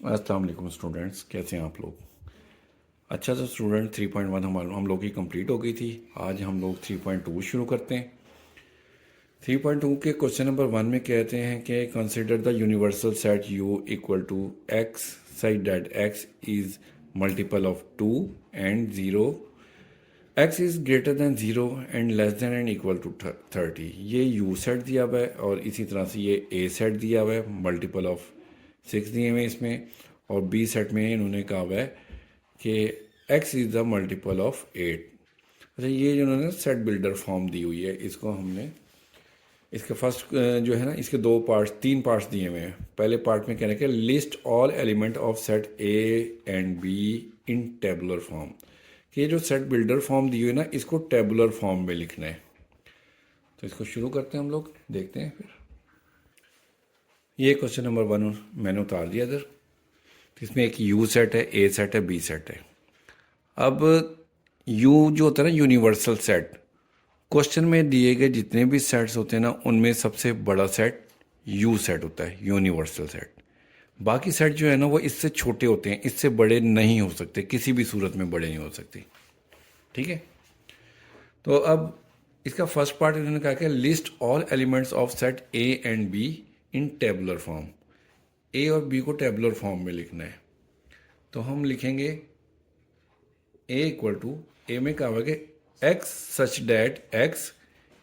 अस्सलाम वालेकुम स्टूडेंट्स, कैसे हैं आप लोग। अच्छा तो स्टूडेंट 3.1 हम लोग की कंप्लीट हो गई थी। आज हम लोग 3.2 शुरू करते हैं। 3.2 के क्वेश्चन नंबर 1 में कहते हैं कि consider the universal set U equal to x such that x is multiple of 2 and 0, x is greater than 0 and less than and equal to 30। ये यू सेट दिया हुआ है और इसी तरह से ये ए सेट दिया हुआ है, मल्टीपल ऑफ 6 दिए हुए हैं इसमें। और बी सेट में इन्होंने कहा हुआ है कि x is the multiple of 8। अच्छा, ये जो उन्होंने सेट बिल्डर फॉर्म दी हुई है, इसको हमने इसके फर्स्ट जो है ना, इसके दो पार्ट्स, तीन पार्ट्स दिए हुए हैं। पहले पार्ट में कह रहे हैं कि list all element of set A and B in tabular form. कि ये जो सेट बिल्डर फॉर्म दी हुई है ना, इसको टेबुलर फॉर्म में लिखना है। तो इसको शुरू करते हैं हम लोग, देखते हैं फिर। ये क्वेश्चन नंबर 1 मैंने उतार दिया इधर। इसमें एक यू सेट है, ए सेट है, बी सेट है। अब यू जो होता है ना, यूनिवर्सल सेट, क्वेश्चन में दिए गए जितने भी सेट्स होते हैं ना, उनमें सबसे बड़ा सेट यू सेट होता है, यूनिवर्सल सेट। बाकी सेट जो है ना, वो इससे छोटे होते हैं, इससे बड़े नहीं हो सकते, किसी भी सूरत में बड़े नहीं हो सकते। ठीक है। तो अब इसका फर्स्ट पार्ट इन्होंने कहा कि list all elements of set A and B in tabular form. A और बी को टेबुलर फॉर्म में लिखना है। तो हम लिखेंगे ए इक्वल टू, ए में कहा हुआ कि x such that x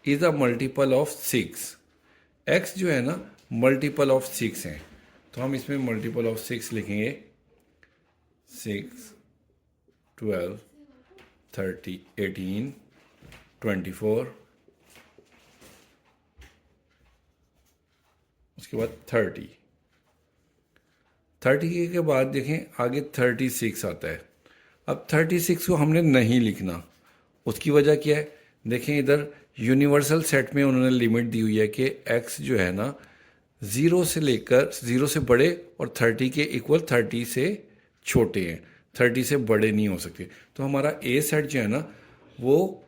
is a multiple of 6। X जो है ना, मल्टीपल ऑफ 6 है। तो हम इसमें मल्टीपल ऑफ 6 लिखेंगे। 6, 12, 30, 18, 24, उसके बाद 30। 30 के बाद देखें आगे 36 आता है। अब 36 को हमने नहीं लिखना। उसकी वजह क्या है, देखें इधर यूनिवर्सल सेट में उन्होंने लिमिट दी हुई है कि x जो है ना, 0 से लेकर 0 से बड़े और 30 के इक्वल 30 से छोटे हैं, 30 से बड़े नहीं हो सकते। तो हमारा ए सेट जो है ना, वो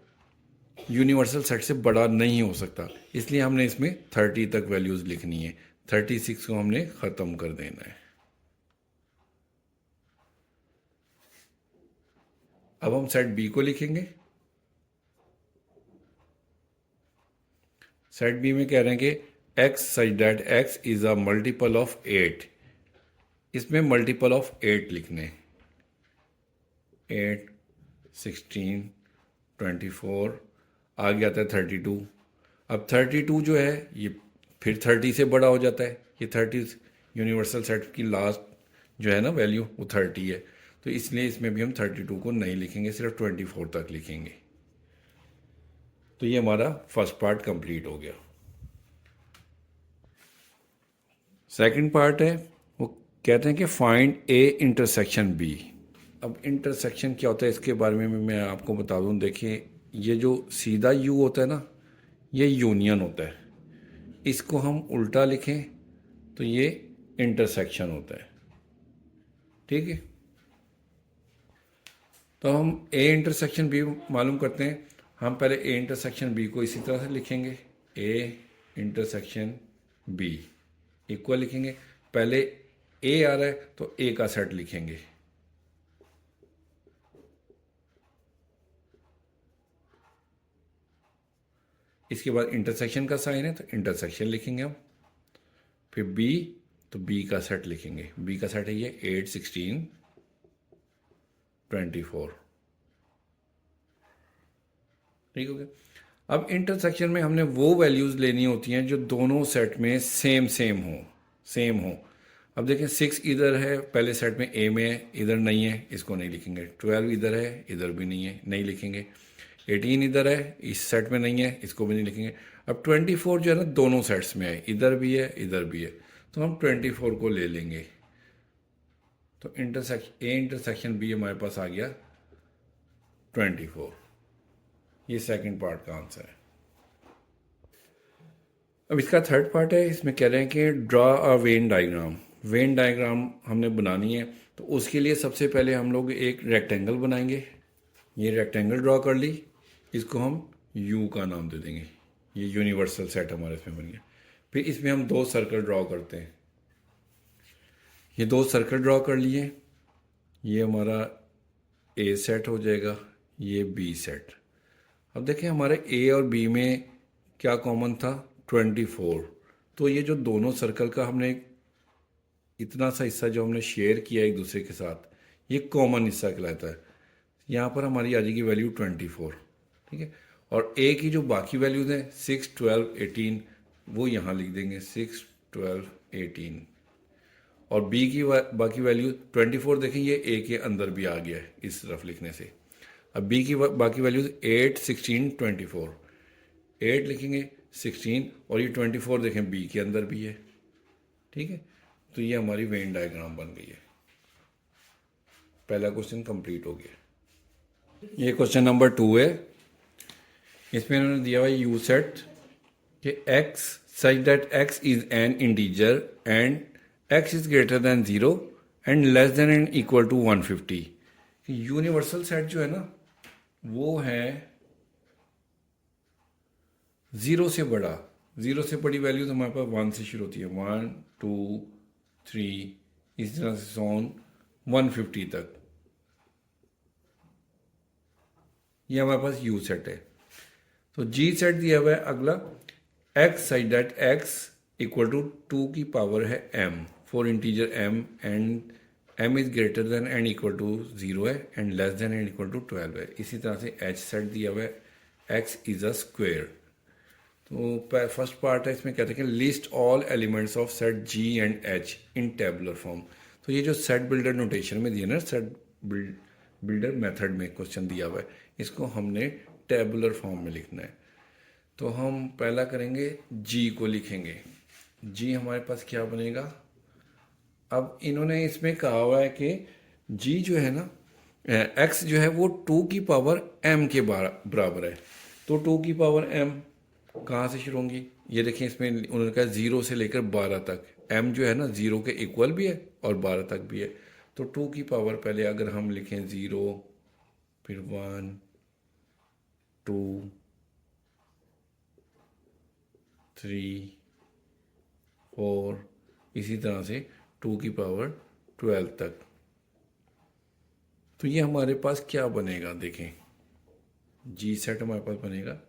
यूनिवर्सल सेट से बड़ा नहीं हो सकता, इसलिए हमने इसमें 30 तक वैल्यूज़ लिखनी है। 36 को हमने ख़त्म कर देना है। अब हम सेट बी को लिखेंगे। सेट बी में कह रहे हैं कि x such that x is a multiple of 8। इसमें मल्टीपल ऑफ 8 लिखने, 8, 16, 24, आगे आता है 32। अब 32 जो है ये फिर 30 से बड़ा हो जाता है। ये 30 यूनिवर्सल सेट की लास्ट जो है ना वैल्यू, वो 30 है। तो इसलिए इसमें भी हम 32 को नहीं लिखेंगे, सिर्फ 24 तक लिखेंगे। तो ये हमारा फर्स्ट पार्ट कंप्लीट हो गया। सेकंड पार्ट है, वो कहते हैं कि फाइंड ए इंटरसेक्शन बी। अब इंटरसेक्शन क्या होता है, इसके बारे में मैं आपको बता दूं। देखिए, ये जो सीधा यू होता है ना, ये यूनियन होता है। इसको हम उल्टा लिखें तो ये इंटरसेक्शन होता है। ठीक है। तो हम ए इंटरसेक्शन बी मालूम करते हैं। हम पहले ए इंटरसेक्शन बी को इसी तरह से लिखेंगे, ए इंटरसेक्शन बी इक्वल लिखेंगे। पहले ए आ रहा है तो ए का सेट लिखेंगे। इसके बाद इंटरसेक्शन का साइन है तो इंटरसेक्शन लिखेंगे हम। फिर बी, तो बी का सेट लिखेंगे। बी का सेट है ये 8, 16, 24। ठीक हो गया। अब इंटरसेक्शन में हमने वो वैल्यूज़ लेनी होती हैं जो दोनों सेट में सेम हो। अब देखें 6 इधर है, पहले सेट में ए में है, इधर नहीं है, इसको नहीं लिखेंगे। 12 इधर है, इधर भी नहीं है, नहीं लिखेंगे। 18 इधर है, इस सेट में नहीं है, इसको भी नहीं लिखेंगे। अब 24 जो है ना, दोनों सेट्स में है, इधर भी है, इधर भी है, तो हम 24 को ले लेंगे। तो ए इंटरसेक्शन बी हमारे पास आ गया 24। ये सेकंड पार्ट का आंसर है। अब इसका थर्ड पार्ट है। इसमें कह रहे हैं कि draw a Venn diagram. Venn diagram हमने बनानी है, तो उसके लिए सबसे पहले हम लोग एक रेक्टेंगल बनाएंगे। ये रेक्टेंगल ड्रॉ कर ली, इसको हम यू का नाम दे देंगे। ये यूनिवर्सल सेट हमारे इसमें बन गया। फिर इसमें हम दो सर्कल ड्रॉ करते हैं। ये दो सर्कल ड्रॉ कर लिए, ये हमारा ए सेट हो जाएगा, ये बी सेट। अब देखें हमारे ए और बी में क्या कॉमन था, 24। तो ये जो दोनों सर्कल का हमने इतना सा हिस्सा जो हमने शेयर किया एक दूसरे के साथ, ये कॉमन हिस्सा कहलाता है। यहाँ पर हमारी आ जाएगी वैल्यू 24, ठीक है। और ए की जो बाकी वैल्यूज़ हैं 6, 12, 18, वो यहाँ लिख देंगे 6, 12, 18। और बी की बाकी वैल्यू 24 देखें, ये ए के अंदर भी आ गया है इस तरफ लिखने से। अब बी की बाकी वैल्यूज 8, 16, 24। 8 लिखेंगे, 16, और ये 24 देखें बी के अंदर भी है, ठीक है। तो ये हमारी वेन डायग्राम बन गई है। पहला क्वेश्चन कंप्लीट हो गया। ये क्वेश्चन नंबर 2 है। इसमें उन्होंने दिया हुआ यू सेट कि x such that x is an integer and x is greater than 0 and less than and equal to 150। Universal set जो है ना, वो है 0 से बड़ा। 0 से बड़ी वैल्यू तो हमारे पास 1 से शुरू होती है, 1, 2, 3, इस तरह से सोन 150 तक। ये हमारे पास यू सेट है। तो जी सेट दिया हुआ है अगला, x such that x equal to 2 की पावर है m for integer m and m is greater than and equal to 0 है and less than and equal to 12 है। इसी तरह से h सेट दिया हुआ है, x इज अ स्क्वेयर। तो फर्स्ट पार्ट है, इसमें कहते हैं कि list all elements of set g and h in tabular form. तो ये जो सेट बिल्डर नोटेशन में दिया ना, सेट बिल्डर मेथड में क्वेश्चन दिया हुआ है, इसको हमने टेबुलर फॉर्म में लिखना है। तो हम पहला करेंगे, जी को लिखेंगे। जी हमारे पास क्या बनेगा, अब इन्होंने इसमें कहा हुआ है कि जी जो है ना, एक्स जो है वो 2 की पावर m के बराबर है। तो 2 की पावर m कहाँ से शुरू होंगी, ये देखें इसमें उन्होंने कहा 0 से लेकर 12 तक। m जो है ना 0 के इक्वल भी है और 12 तक भी है। तो 2 की पावर पहले अगर हम लिखें 0, फिर 1, 2, 3, 4, इसी तरह से 2 की पावर 12 तक। तो ये हमारे पास क्या बनेगा, देखें जी सेट हमारे पास बनेगा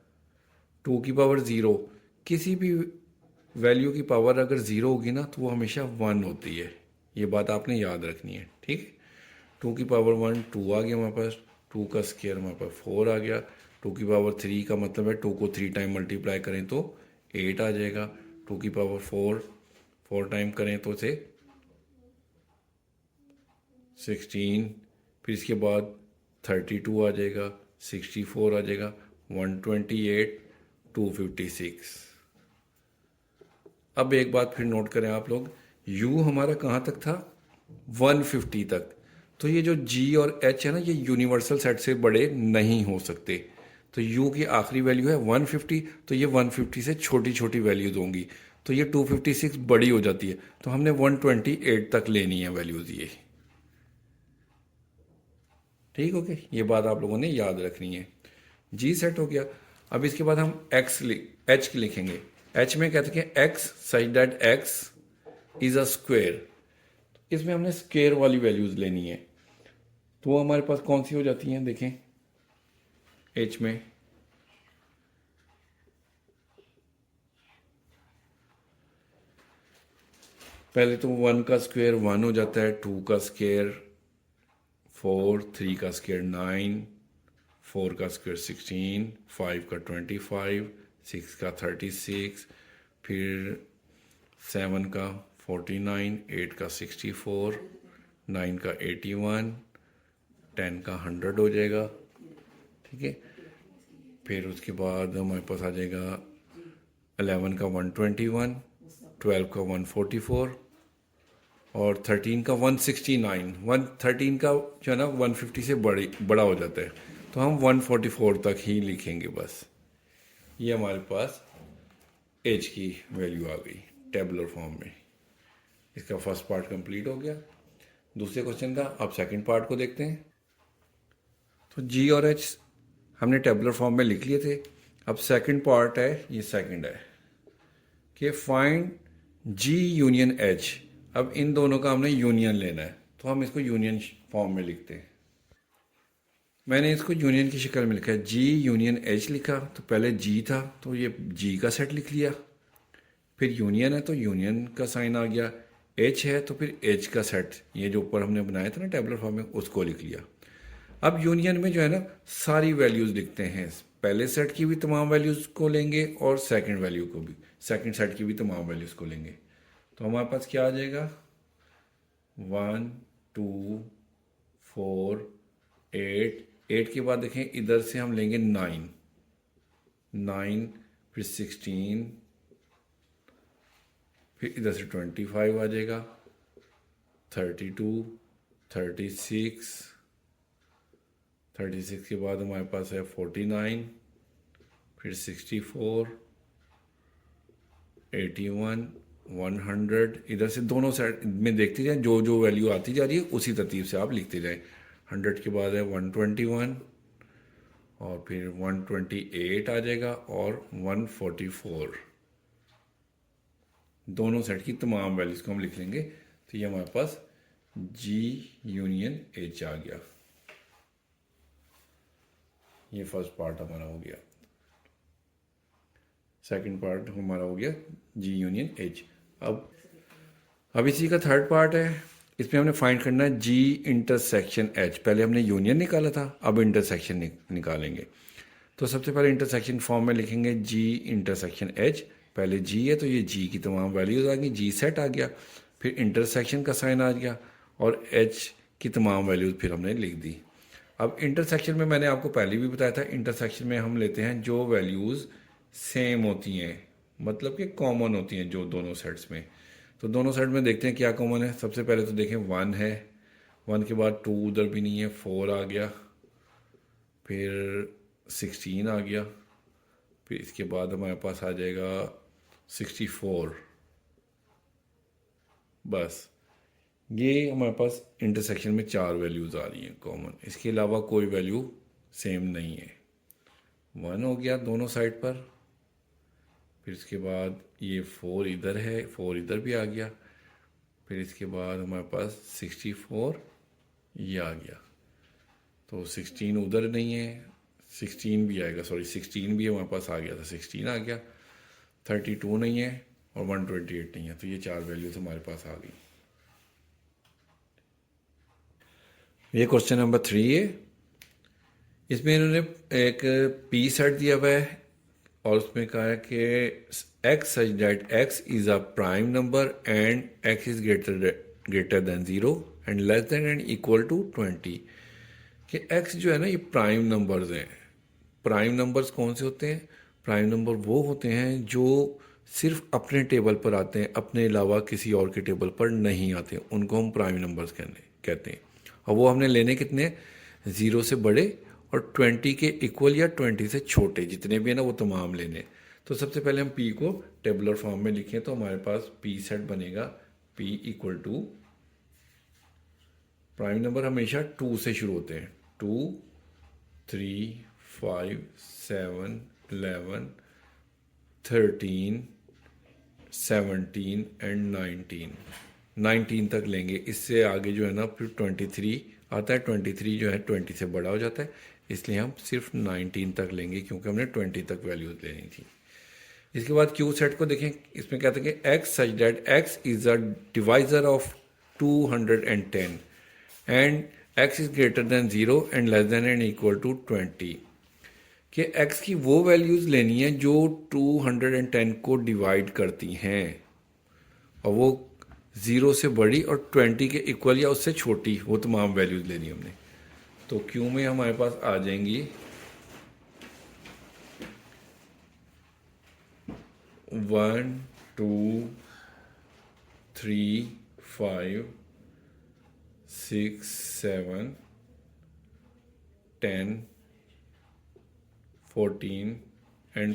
2 की पावर 0। किसी भी वैल्यू की पावर अगर 0 होगी ना, तो वो हमेशा 1 होती है। ये बात आपने याद रखनी है, ठीक है। 2 की पावर 1, 2 आ गया हमारे पास, 2 का स्क्वायर हमारे पास 4 आ गया। 2 की पावर 3 का मतलब है 2 को 3 टाइम मल्टीप्लाई करें तो 8 आ जाएगा। 2 की पावर 4 टाइम करें तो से 16, फिर इसके बाद 32 आ जाएगा, 64 आ जाएगा, 128, 256। अब एक बात फिर नोट करें आप लोग, u हमारा कहाँ तक था, 150 तक। तो ये जो g और h है ना, ये यूनिवर्सल सेट से बड़े नहीं हो सकते। तो u की आखिरी वैल्यू है 150, तो ये 150 से छोटी छोटी वैल्यूज होंगी। तो ये 256 बड़ी हो जाती है, तो हमने 128 तक लेनी है वैल्यूज ये, ठीक हो गया। ये बात आप लोगों ने याद रखनी है। जी सेट हो गया। अब इसके बाद हम h लिखेंगे। h में कहते हैं x such that x is a square. इसमें हमने स्क्वेयर वाली वैल्यूज लेनी है। तो वो हमारे पास कौन सी हो जाती हैं, देखें h में पहले तो 1 का स्क्वायर 1 हो जाता है, 2 का स्क्वायर 4, 3 का स्क्वायर 9, 4 का स्क्वायर 16, 5 का 25, 6 का 36, फिर 7 का 49, 8 का 64, 9 का 81, 10 का 100 हो जाएगा, ठीक है। फिर उसके बाद हमारे पास आ जाएगा 11 का 121, 12 का 144 और 13 का 169। 13 का जो है ना 150 से बड़ा हो जाता है, तो हम 144 तक ही लिखेंगे बस। ये हमारे पास एज की वैल्यू आ गई टेबुलर फॉर्म में। इसका फर्स्ट पार्ट कंप्लीट हो गया। दूसरे क्वेश्चन का अब सेकंड पार्ट को देखते हैं। तो जी और एच हमने टेबुलर फॉर्म में लिख लिए थे। अब सेकंड पार्ट है, ये सेकंड है कि फाइंड जी यूनियन एच। अब इन दोनों का हमने यूनियन लेना है, तो हम इसको यूनियन फॉर्म में लिखते हैं। मैंने इसको यूनियन की शक्ल में लिखा है, जी यूनियन एच लिखा, तो पहले जी था तो ये जी का सेट लिख लिया, फिर यूनियन है तो यूनियन का साइन आ गया, एच है तो फिर एच का सेट, ये जो ऊपर हमने बनाया था ना टेबलर फॉर्म में, उसको लिख लिया। अब यूनियन में जो है ना सारी वैल्यूज़ लिखते हैं, पहले सेट की भी तमाम वैल्यूज़ को लेंगे और सेकंड वैल्यू को भी, सेकंड सेट की भी तमाम वैल्यूज़ को लेंगे। तो हमारे पास क्या आ जाएगा, 1 2 4 8, 8 के बाद देखें इधर से हम लेंगे 9, 9 फिर 16, फिर इधर से 25 आ जाएगा, 32 36, 36 के बाद हमारे पास है 49, फिर 64, 81, 100। इधर से दोनों साइड में देखते जाएं, जो जो वैल्यू आती जा रही है उसी तरतीब से आप लिखते जाएं। 100 के बाद है 121 और फिर 128 आ जाएगा और 144। दोनों सेट की तमाम वैल्यूज़ को हम लिख लेंगे, तो ये हमारे पास जी यूनियन एच आ गया। ये फर्स्ट पार्ट हमारा हो गया। सेकंड पार्ट हमारा हो गया जी यूनियन एच। अब इसी का थर्ड पार्ट है, इसमें हमने फाइंड करना है जी इंटरसेक्शन एच। पहले हमने यूनियन निकाला था, अब इंटरसेक्शन निकालेंगे। तो सबसे पहले इंटरसेक्शन फॉर्म में लिखेंगे जी इंटरसेक्शन एच। पहले जी है तो ये जी की तमाम वैल्यूज़ आ गई, जी सेट आ गया, फिर इंटरसेक्शन का साइन आ गया और एच की तमाम वैल्यूज़ फिर हमने लिख दी। अब इंटरसेक्शन में मैंने आपको पहले भी बताया था, इंटरसेक्शन में हम लेते हैं जो वैल्यूज़ सेम होती हैं, मतलब कि कॉमन होती हैं जो दोनों सेट्स में। तो दोनों साइड में देखते हैं क्या कॉमन है। सबसे पहले तो देखें 1 है, 1 के बाद 2 उधर भी नहीं है, 4 आ गया, फिर 16 आ गया, फिर इसके बाद हमारे पास आ जाएगा 64। बस ये हमारे पास इंटरसेक्शन में 4 वैल्यूज़ आ रही हैं कॉमन, इसके अलावा कोई वैल्यू सेम नहीं है। 1 हो गया दोनों साइड पर, फिर इसके बाद ये 4 इधर है, 4 इधर भी आ गया, फिर इसके बाद हमारे पास 64 ये आ गया। तो 16 उधर नहीं है, 16 भी आएगा, सॉरी 16 भी हमारे पास आ गया था, 16 आ गया। 32 नहीं है और 128 नहीं है, तो ये 4 वैल्यूज हमारे पास आ गई। ये क्वेश्चन नंबर 3 है। इसमें इन्होंने एक पी सेट दिया हुआ है और उसमें कहा है कि x such that x is a prime number and x is greater than 0 and less than and equal to 20। कि एक्स जो है ना ये प्राइम नंबर्स हैं। प्राइम नंबर्स कौन से होते हैं? प्राइम नंबर वो होते हैं जो सिर्फ अपने टेबल पर आते हैं, अपने अलावा किसी और के टेबल पर नहीं आते, उनको हम प्राइम नंबर्स कहते हैं। और वो हमने लेने कितने? 0 से बड़े और 20 के इक्वल या 20 से छोटे, जितने भी है ना वो तमाम लेने। तो सबसे पहले हम पी को टेबुलर फॉर्म में लिखें तो हमारे पास पी सेट बनेगा, P equal to, prime number हमेशा 2 से शुरू होते हैं, 2 3 5 7 11 13 17 एंड 19 तक लेंगे। इससे आगे जो है ना फिर 23 आता है, 23 जो है 20 से बड़ा हो जाता है, इसलिए हम सिर्फ 19 तक लेंगे क्योंकि हमने 20 तक वैल्यूज लेनी थी। इसके बाद क्यू सेट को देखें, इसमें कहते हैं कि x such that x is a divisor of 210 and x is greater than 0 and less than and equal to 20। कि एक्स की वो वैल्यूज़ लेनी है जो 210 को डिवाइड करती हैं और वो 0 से बड़ी और 20 के इक्वल या उससे छोटी, वो तमाम वैल्यूज़ लेनी हमने। तो क्यू में हमारे पास आ जाएंगी 1 2 3 5 6 7 10 14 एंड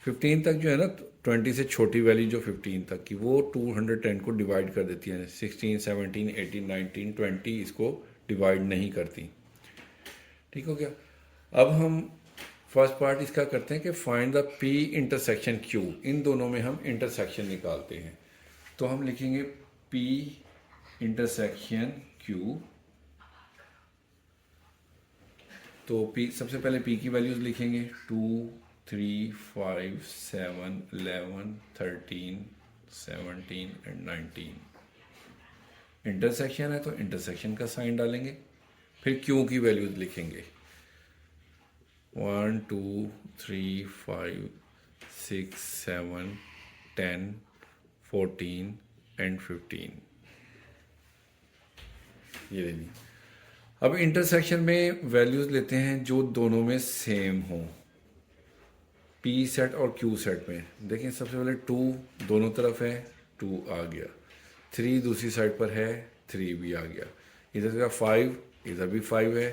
15 तक जो है ना 20 से छोटी वैल्यू जो 15 तक की, वो 210 को डिवाइड कर देती है। 16 17 18 19 20 इसको डिवाइड नहीं करती। ठीक हो गया। अब हम फर्स्ट पार्ट इसका करते हैं कि find the P intersection Q, इन दोनों में हम इंटरसेक्शन निकालते हैं। तो हम लिखेंगे पी इंटरसेक्शन क्यू। तो पी, सबसे पहले पी की वैल्यूज लिखेंगे 2 3 5 7 11 13 17 एंड 19। इंटरसेक्शन है तो इंटरसेक्शन का साइन डालेंगे, फिर क्यू की वैल्यूज लिखेंगे 1 2 3 5 6 7 10 14 एंड 15। ये ले ली। अब इंटरसेक्शन में वैल्यूज लेते हैं जो दोनों में सेम हो, पी सेट और क्यू सेट में। देखें सबसे पहले 2 दोनों तरफ है, 2 आ गया। 3 दूसरी साइड पर है, 3 भी आ गया। इधर का 5, इधर भी 5 है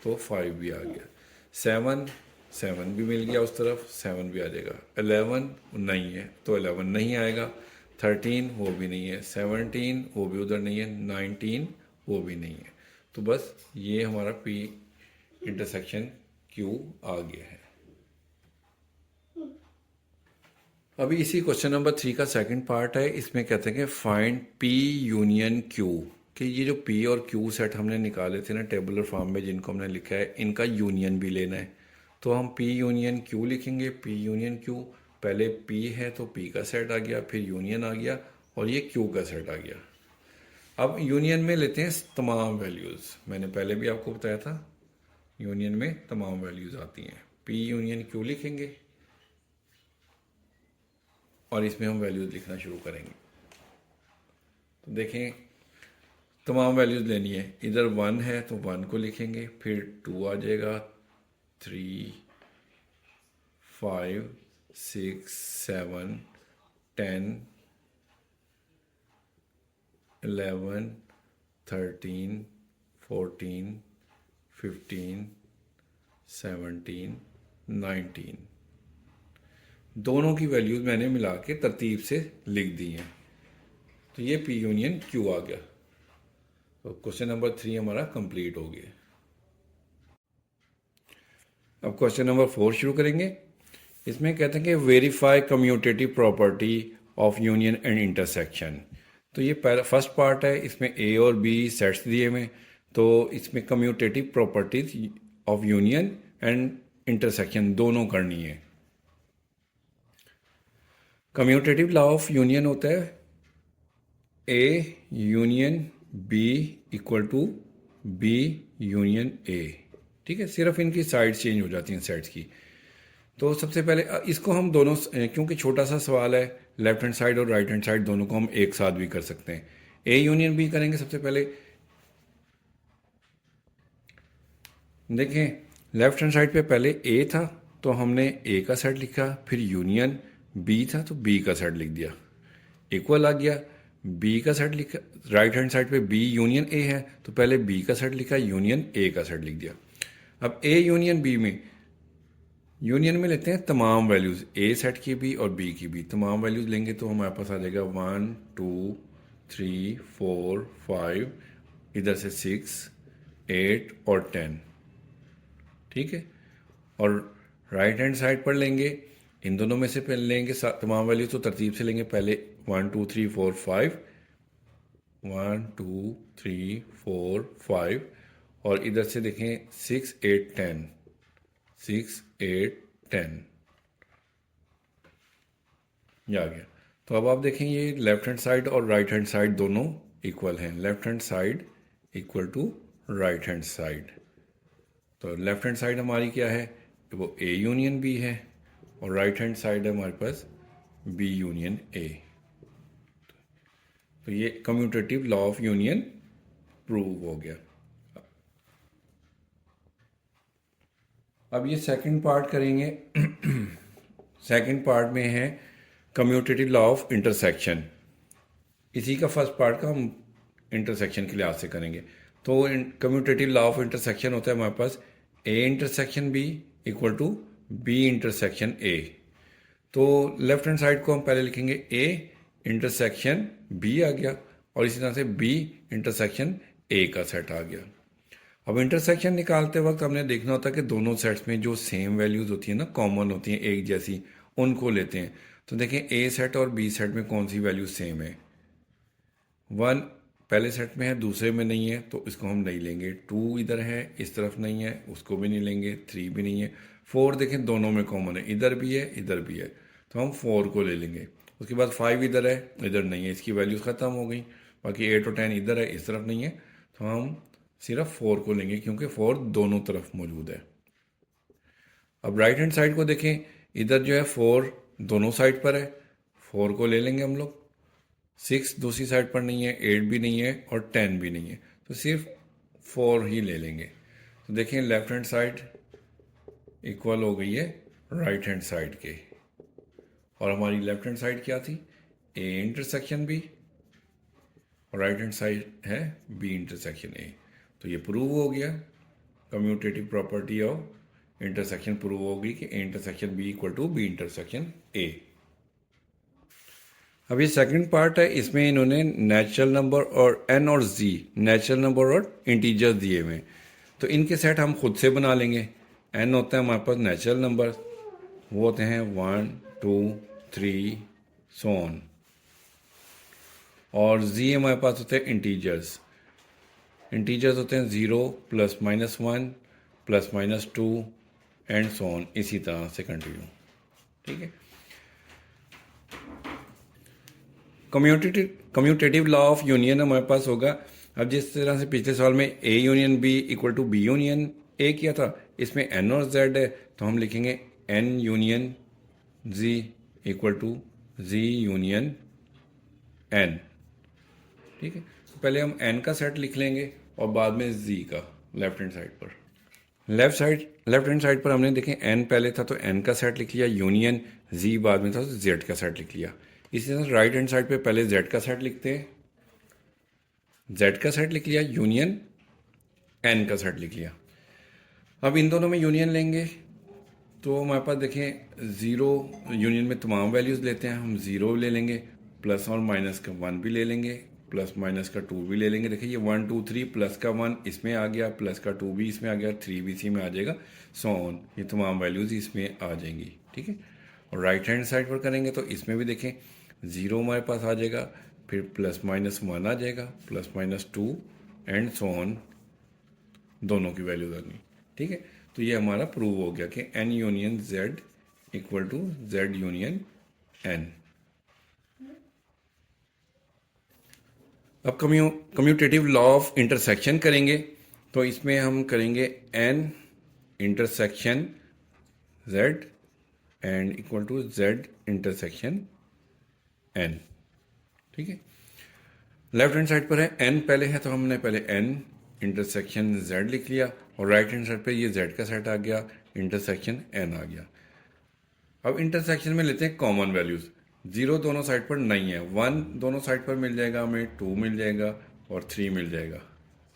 तो 5 भी आ गया। 7 भी मिल गया उस तरफ, 7 भी आ जाएगा। 11 नहीं है तो 11 नहीं आएगा। 13 वो भी नहीं है। 17 वो भी उधर नहीं है। 19 वो भी नहीं है। तो बस ये हमारा पी इंटरसेक्शन क्यू आ गया है। अभी इसी क्वेश्चन नंबर 3 का सेकंड पार्ट है। इसमें कहते हैं कि फाइंड पी यूनियन क्यू, कि ये जो पी और क्यू सेट हमने निकाले थे ना टेबुलर फॉर्म में, जिनको हमने लिखा है, इनका यूनियन भी लेना है। तो हम पी यूनियन क्यू लिखेंगे। पी यूनियन क्यू, पहले पी है तो पी का सेट आ गया, फिर यूनियन आ गया और ये क्यू का सेट आ गया। अब यूनियन में लेते हैं तमाम वैल्यूज़। मैंने पहले भी आपको बताया था यूनियन में तमाम वैल्यूज़ आती हैं। पी यूनियन क्यू लिखेंगे और इसमें हम वैल्यूज़ लिखना शुरू करेंगे। तो देखें तमाम वैल्यूज़ लेनी है। इधर 1 है तो 1 को लिखेंगे, फिर 2 आ जाएगा, 3 5 6 7 10 11 13 14 15 17 19। दोनों की वैल्यूज मैंने मिला के तरतीब से लिख दी हैं। तो ये पी यूनियन क्यू आ गया। तो क्वेश्चन नंबर 3 हमारा कंप्लीट हो गया। अब क्वेश्चन नंबर 4 शुरू करेंगे। इसमें कहते हैं कि verify commutative property of union and intersection. तो ये पहला फर्स्ट पार्ट है। इसमें ए और बी सेट्स दिए हुए, तो इसमें commutative properties of union and intersection दोनों करनी है। कम्यूटेटिव लॉ ऑफ यूनियन होता है A union B equal to B union A. ठीक है, सिर्फ इनकी साइड चेंज हो जाती हैं सेट्स की। तो सबसे पहले इसको हम दोनों, क्योंकि छोटा सा सवाल है, लेफ्ट हैंड साइड और राइट हैंड साइड दोनों को हम एक साथ भी कर सकते हैं। ए यूनियन बी करेंगे। सबसे पहले देखें लेफ्ट हैंड साइड पे पहले ए था तो हमने ए का सेट लिखा, फिर यूनियन बी था तो बी का सेट लिख दिया, इक्वल आ गया। बी का सेट लिखा, राइट हैंड साइड पे बी यूनियन ए है तो पहले बी का सेट लिखा, यूनियन ए का सेट लिख दिया। अब ए यूनियन बी में, यूनियन में लेते हैं तमाम वैल्यूज़, ए सेट की भी और बी की भी तमाम वैल्यूज़ लेंगे तो हमारे पास आ जाएगा 1 2 3 4 5, इधर से 6 8 और 10। ठीक है, और राइट हैंड साइड पर लेंगे, इन दोनों में से पहले लेंगे तमाम वैल्यूज तो तरतीब से लेंगे। पहले 1 2 3 4 5, 1 2 3 4 5, और इधर से देखें 6 8 10, 6 8 10 ये आ गया। तो अब आप देखें ये लेफ्ट हैंड साइड और राइट हैंड साइड दोनों इक्वल हैं। Left hand side equal to right hand side. तो लेफ्ट हैंड साइड हमारी क्या है, वो ए यूनियन बी है, और राइट हैंड साइड है हमारे पास बी यूनियन ए। तो ये commutative law of union prove हो गया। अब ये सेकंड पार्ट करेंगे। सेकंड पार्ट में है कम्यूटेटिव लॉ ऑफ इंटरसेक्शन। इसी का फर्स्ट पार्ट का हम इंटरसेक्शन के लिहाज से करेंगे। तो कम्यूटेटिव लॉ ऑफ इंटरसेक्शन होता है हमारे पास A intersection B equal to B intersection A. तो लेफ्ट हैंड साइड को हम पहले लिखेंगे ए इंटरसेक्शन बी आ गया, और इसी तरह से बी इंटरसेक्शन ए का सेट आ गया। अब इंटरसेक्शन निकालते वक्त हमने देखना होता है कि दोनों सेट्स में जो सेम वैल्यूज़ होती हैं ना, कॉमन होती हैं एक जैसी, उनको लेते हैं। तो देखें ए सेट और बी सेट में कौन सी वैल्यू सेम है। 1 पहले सेट में है, दूसरे में नहीं है, तो इसको हम नहीं लेंगे। 2 इधर है, इस तरफ नहीं है, उसको भी नहीं लेंगे। 3 भी नहीं है। 4 देखें दोनों में कॉमन है, इधर भी है, इधर भी है, तो हम 4 को ले लेंगे। उसके बाद 5 इधर है, इधर नहीं है, इसकी वैल्यूज़ ख़त्म हो गई। बाकी 8 और 10 इधर है, इस तरफ नहीं है, तो हम सिर्फ 4 को लेंगे क्योंकि 4 दोनों तरफ मौजूद है। अब राइट हैंड साइड को देखें, इधर जो है 4 दोनों साइड पर है, 4 को ले लेंगे हम लोग। 6 दूसरी साइड पर नहीं है, 8 भी नहीं है और 10 भी नहीं है, तो सिर्फ 4 ही ले लेंगे। तो देखें लेफ्ट हैंड साइड इक्वल हो गई है राइट हैंड साइड के। और हमारी लेफ्ट हैंड साइड क्या थी? ए इंटरसेक्शन बी, और राइट हैंड साइड है बी इंटरसेक्शन ए। तो ये प्रूव हो गया, commutative property of intersection prove होगी कि A intersection B equal to B intersection A. अब ये सेकंड पार्ट है, इसमें इन्होंने नेचुरल नंबर और एन और जी, नेचुरल नंबर और इंटीजर्स दिए हुए हैं। तो इनके सेट हम खुद से बना लेंगे। एन होता है हमारे पास नेचुरल नंबर, वो होते हैं 1 2 3 सो ऑन। और जी हमारे पास होते हैं इंटीजर्स। इंटीजर्स होते हैं 0 plus minus 1 plus minus 2 and so on, इसी तरह से कंटिन्यू। ठीक है। कम्यूटेटिव लॉ ऑफ यूनियन हमारे पास होगा। अब जिस तरह से पिछले सवाल में A union B equal to B union A किया था, इसमें एन और जेड है, तो हम लिखेंगे N union G equal to G union N. ठीक है। तो पहले हम एन का सेट लिख लेंगे और बाद में जी का लेफ्ट हैंड साइड पर। लेफ्ट हैंड साइड पर हमने देखें एन पहले था तो एन का सेट लिख लिया, यूनियन जी बाद में था तो जेड का सेट लिख लिया। इसी तरह राइट हैंड साइड पे पहले जेड का सेट लिखते हैं, जेड का सेट लिख लिया, यूनियन एन का सेट लिख लिया। अब इन दोनों में यूनियन लेंगे तो हमारे पास देखें ज़ीरो, यूनियन में तमाम वैल्यूज़ लेते हैं, हम ज़ीरो ले लेंगे, प्लस और माइनस का 1 भी ले लेंगे, प्लस माइनस का 2 भी ले लेंगे। देखिए ये 1 2 3 प्लस का 1 इसमें आ गया, प्लस का 2 भी इसमें आ गया, 3 भी इसी में आ जाएगा, सो ऑन, ये तमाम वैल्यूज़ इसमें आ जाएंगी। ठीक है। और राइट हैंड साइड पर करेंगे तो इसमें भी देखें ज़ीरो हमारे पास आ जाएगा, फिर प्लस माइनस 1 आ जाएगा, plus minus 2 and so on, दोनों की वैल्यूज आनी। ठीक है। तो ये हमारा प्रूव हो गया कि N union Z equal to Z union N. अब कम्यूटेटिव लॉ ऑफ इंटरसेक्शन करेंगे, तो इसमें हम करेंगे N intersection Z and equal to Z intersection N. ठीक है। लेफ्ट हैंड साइड पर है एन पहले है, तो हमने पहले एन इंटरसेक्शन जेड लिख लिया, और राइट हैंड साइड पे ये जेड का सेट आ गया, इंटरसेक्शन एन आ गया। अब इंटरसेक्शन में लेते हैं कॉमन वैल्यूज़। जीरो दोनों साइड पर नहीं है, 1 दोनों साइड पर मिल जाएगा हमें, 2 मिल जाएगा और 3 मिल जाएगा,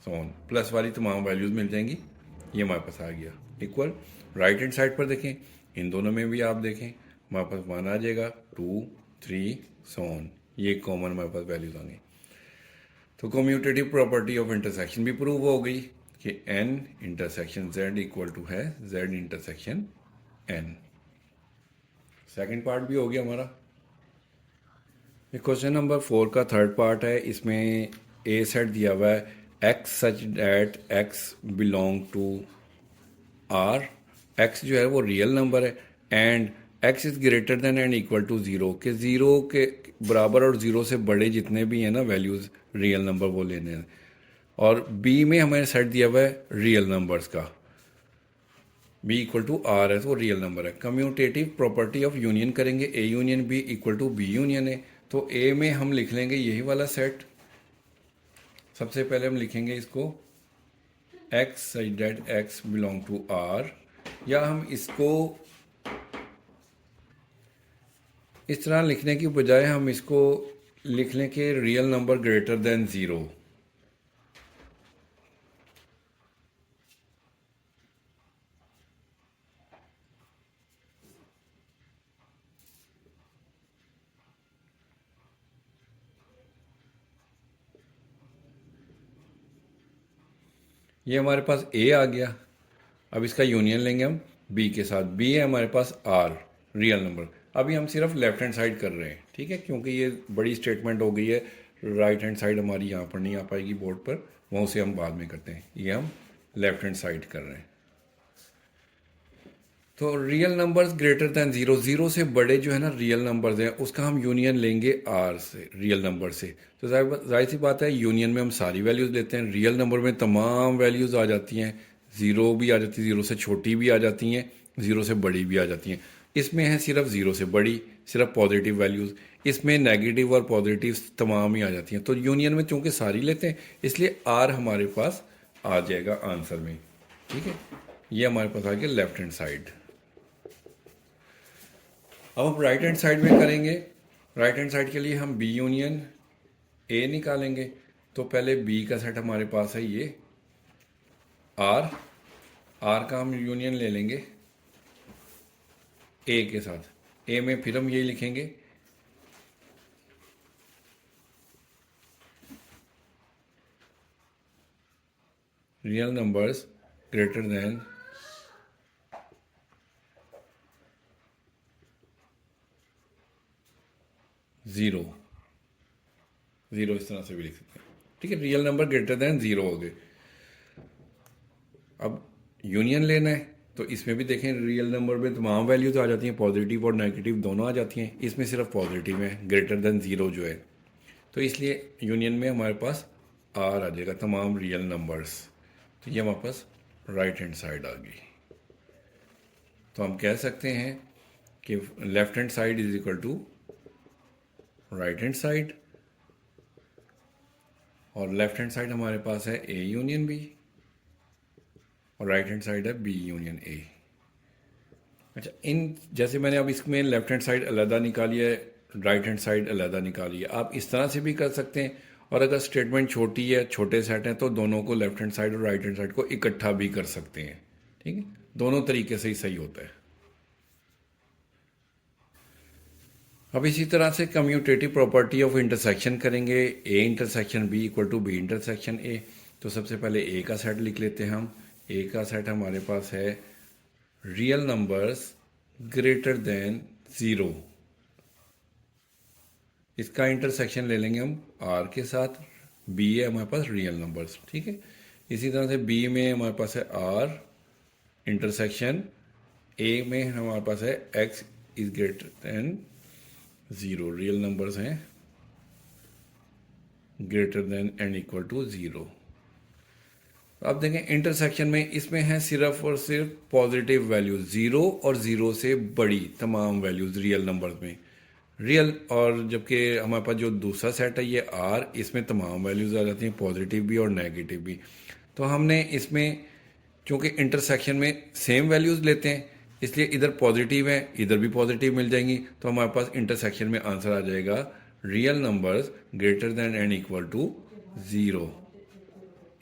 सो ऑन, प्लस वाली तमाम वैल्यूज़ मिल जाएंगी। ये हमारे पास आ गया इक्वल। राइट हैंड साइड पर देखें, इन दोनों में भी आप देखें हमारे पास 1 आ जाएगा, 2 3 सो ऑन, ये कॉमन हमारे पास वैल्यूज़ आ गई। तो कम्यूटेटिव प्रॉपर्टी ऑफ इंटरसेक्शन भी प्रूव हो गई कि N intersection Z equal to है Z intersection N. Second part भी हो गया हमारा। क्वेश्चन नंबर 4 का थर्ड पार्ट है, इसमें ए सेट दिया हुआ है x such that x belong to R. X जो है वो रियल नंबर है and x is greater than and equal to zero, के ज़ीरो के बराबर और ज़ीरो से बड़े जितने भी हैं ना वैल्यूज़ रियल नंबर वो लेने हैं। और बी में हमें सेट दिया हुआ है रियल नंबर्स का, बी इक्वल टू आर है तो वो रियल नंबर है। कम्यूटेटिव प्रॉपर्टी ऑफ यूनियन करेंगे, A union B equal to B union है, तो ए में हम लिख लेंगे यही वाला सेट। सबसे पहले हम लिखेंगे इसको x such that x belong to R, या हम इसको इस तरह लिखने की बजाय हम इसको लिख लें कि real number greater than zero. ये हमारे पास ए आ गया। अब इसका यूनियन लेंगे हम बी के साथ। बी है हमारे पास आर, रियल नंबर। अभी हम सिर्फ लेफ्ट हैंड साइड कर रहे हैं, ठीक है, क्योंकि ये बड़ी स्टेटमेंट हो गई है। राइट हैंड साइड हमारी यहाँ पर नहीं आ पाएगी बोर्ड पर, वहाँ से हम बाद में करते हैं। ये हम लेफ्ट हैंड साइड कर रहे हैं। तो real numbers greater than zero, zero से बड़े जो है ना रियल नंबर्स हैं, उसका हम यूनियन लेंगे आर से, रियल नंबर से। तो जाहिर सी बात है, यूनियन में हम सारी वैल्यूज़ लेते हैं। रियल नंबर में तमाम वैल्यूज़ आ जाती हैं। ज़ीरो भी आ जाती है, ज़ीरो से छोटी भी आ जाती हैं, ज़ीरो से बड़ी भी आ जाती हैं। इसमें है सिर्फ ज़ीरो से बड़ी, सिर्फ पॉजिटिव वैल्यूज़। इसमें नेगेटिव और पॉजिटिव तमाम ही आ जाती हैं। तो यूनियन में चूँकि सारी लेते हैं, इसलिए आर हमारे पास आ जाएगा आंसर में, ठीक है। ये हमारे पास आ गया लेफ्ट हैंड साइड। अब हम राइट हैंड साइड में करेंगे। राइट हैंड साइड के लिए हम बी यूनियन ए निकालेंगे। तो पहले बी का सेट हमारे पास है ये आर। आर का हम यूनियन ले लेंगे ए के साथ। ए में फिर हम यही लिखेंगे real numbers greater than zero. Zero इस तरह से भी लिख सकते हैं, ठीक है। Real number greater than zero हो गए। अब यूनियन लेना है, तो इसमें भी देखें रियल नंबर में तमाम वैल्यूज आ जाती हैं, पॉजिटिव और नेगेटिव दोनों आ जाती हैं। इसमें सिर्फ पॉजिटिव है, ग्रेटर देन ज़ीरो जो है। तो इसलिए यूनियन में हमारे पास आर आ जाएगा, तमाम रियल नंबर्स। तो ये हमारे पास राइट हैंड साइड आ गई। तो हम कह सकते हैं कि left hand side is equal to right hand side, और लेफ्ट हैंड साइड हमारे पास है ए यूनियन बी, और राइट हैंड साइड है बी यूनियन ए। अच्छा, इन जैसे मैंने अब इसमें लेफ्ट हैंड साइड अलहदा निकाली है, राइट हैंड साइड अलहदा निकाली है। आप इस तरह से भी कर सकते हैं, और अगर स्टेटमेंट छोटी है, छोटे सेट हैं, तो दोनों को लेफ्ट हैंड साइड और राइट हैंड साइड को इकट्ठा भी कर सकते हैं, ठीक है। दोनों तरीके से ही सही होता है। अब इसी तरह से कम्यूटेटिव प्रॉपर्टी ऑफ इंटरसेक्शन करेंगे। A intersection B equal to B intersection A. तो सबसे पहले ए का सेट लिख लेते हैं हम। ए का सेट हमारे पास है real numbers greater than zero. इसका इंटरसेक्शन ले लेंगे हम आर के साथ। बी है हमारे पास रियल नंबर्स, ठीक है। इसी तरह से बी में हमारे पास है आर इंटरसेक्शन ए में हमारे पास है x is greater than zero. Real numbers हैं greater than and equal to zero. अब देखें इंटरसेक्शन में, इसमें है सिर्फ और सिर्फ पॉजिटिव वैल्यूज, ज़ीरो और ज़ीरो से बड़ी तमाम वैल्यूज रियल नंबर्स में रियल। और जबकि हमारे पास जो दूसरा सेट है ये आर, इसमें तमाम वैल्यूज आ जाती हैं, पॉजिटिव भी और नेगेटिव भी। तो हमने इसमें चूँकि इंटरसेक्शन में सेम वैल्यूज़ लेते हैं, इसलिए इधर पॉजिटिव है, इधर भी पॉजिटिव मिल जाएंगी। तो हमारे पास इंटरसेक्शन में आंसर आ जाएगा real numbers greater than and equal to zero.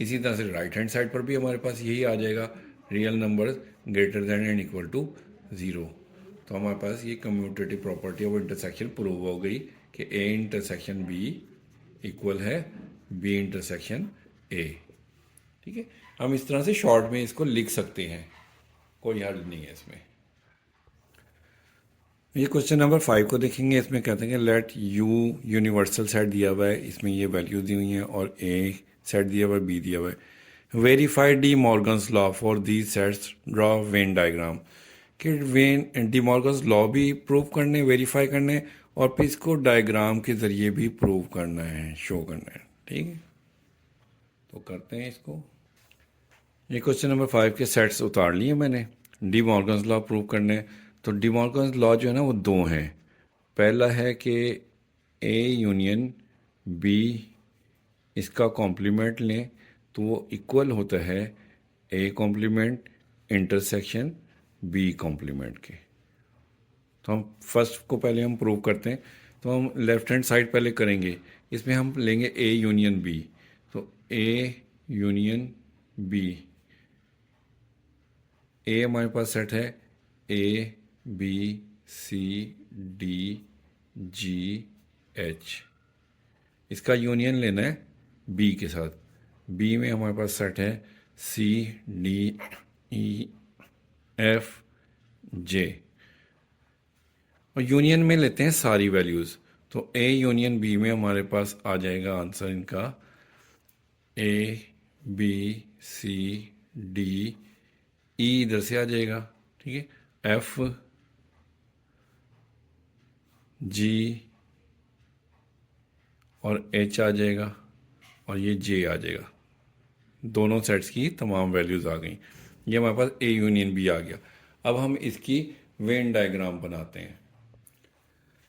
इसी तरह से राइट हैंड साइड पर भी हमारे पास यही आ जाएगा, real numbers greater than and equal to zero. तो हमारे पास ये commutative property of intersection prove हो गई कि ए इंटरसेक्शन बी इक्वल है बी इंटरसेक्शन ए, ठीक है। हम इस तरह से शॉर्ट में इसको लिख सकते हैं, कोई हर्ज नहीं है इसमें। ये क्वेश्चन नंबर 5 को देखेंगे। इसमें कहते हैं कि लेट यू यूनिवर्सल सेट दिया हुआ है, इसमें ये वैल्यूज दी हुई हैं, और ए सेट दिया हुआ है, बी दिया हुआ है। Verify D Morgan's law for these sets, draw Venn diagram. कि वेन डी मॉर्गन्स लॉ भी प्रूव करने, वेरीफाई करने, और फिर इसको डायग्राम के ज़रिए भी प्रूव करना है, शो करना है, ठीक है। तो करते हैं इसको। ये क्वेश्चन नंबर 5 के सेट्स उतार लिए मैंने, डी मॉर्गन्स लॉ प्रूव करने। तो डी मॉर्गन्स लॉ जो है ना वो दो हैं। पहला है कि ए यूनियन बी, इसका कॉम्प्लीमेंट लें तो वो इक्वल होता है A complement intersection B complement के। तो हम फर्स्ट को पहले हम प्रूव करते हैं। तो हम लेफ्ट हैंड साइड पहले करेंगे। इसमें हम लेंगे ए यूनियन बी। तो ए यूनियन बी, ए हमारे पास सेट है A B C D G H. इसका यूनियन लेना है बी के साथ। बी में हमारे पास सेट है सी डी ई एफ जे, और यूनियन में लेते हैं सारी वैल्यूज़। तो ए यूनियन बी में हमारे पास आ जाएगा आंसर इनका ए बी सी डी ई, इधर से आ जाएगा, ठीक है, एफ जी और एच आ जाएगा, और ये जे आ जाएगा। दोनों सेट्स की तमाम वैल्यूज़ आ गई। ये हमारे पास ए यूनियन बी आ गया। अब हम इसकी वेन डायग्राम बनाते हैं।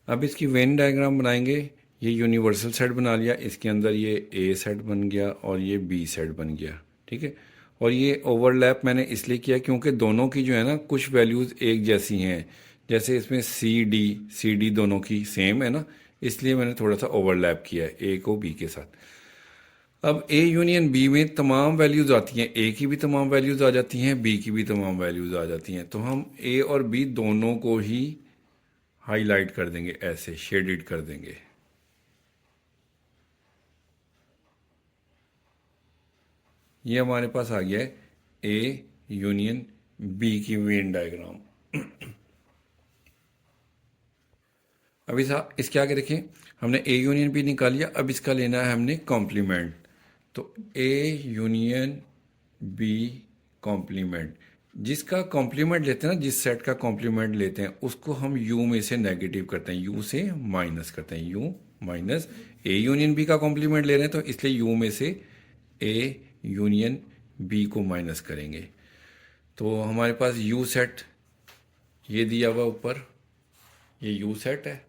अब इसकी वेन डायग्राम बनाएंगे। ये यूनिवर्सल सेट बना लिया, इसके अंदर ये ए सेट बन गया और ये बी सेट बन गया, ठीक है। और ये ओवरलैप मैंने इसलिए किया क्योंकि दोनों की जो है ना कुछ वैल्यूज़ एक जैसी हैं। जैसे इसमें सी डी दोनों की सेम है ना, इसलिए मैंने थोड़ा सा ओवरलैप किया है ए को बी के साथ। अब ए यूनियन बी में तमाम वैल्यूज़ आती हैं, ए की भी तमाम वैल्यूज़ आ जाती हैं, बी की भी तमाम वैल्यूज़ आ जाती हैं। तो हम ए और बी दोनों को ही हाईलाइट कर देंगे, ऐसे शेडेड कर देंगे। ये हमारे पास आ गया है ए यूनियन बी की वेन डायग्राम। अब इसके आगे देखें, हमने ए यूनियन बी निकाल लिया। अब इसका लेना है हमने कॉम्प्लीमेंट। तो ए यूनियन बी कॉम्प्लीमेंट, जिसका कॉम्प्लीमेंट लेते हैं ना, जिस सेट का कॉम्प्लीमेंट लेते हैं उसको हम यू में से नेगेटिव करते हैं, यू से माइनस करते हैं, U minus. A union B का कॉम्प्लीमेंट ले रहे हैं तो इसलिए यू में से ए यूनियन बी को माइनस करेंगे। तो हमारे पास यू सेट ये दिया हुआ ऊपर, ये यू सेट है,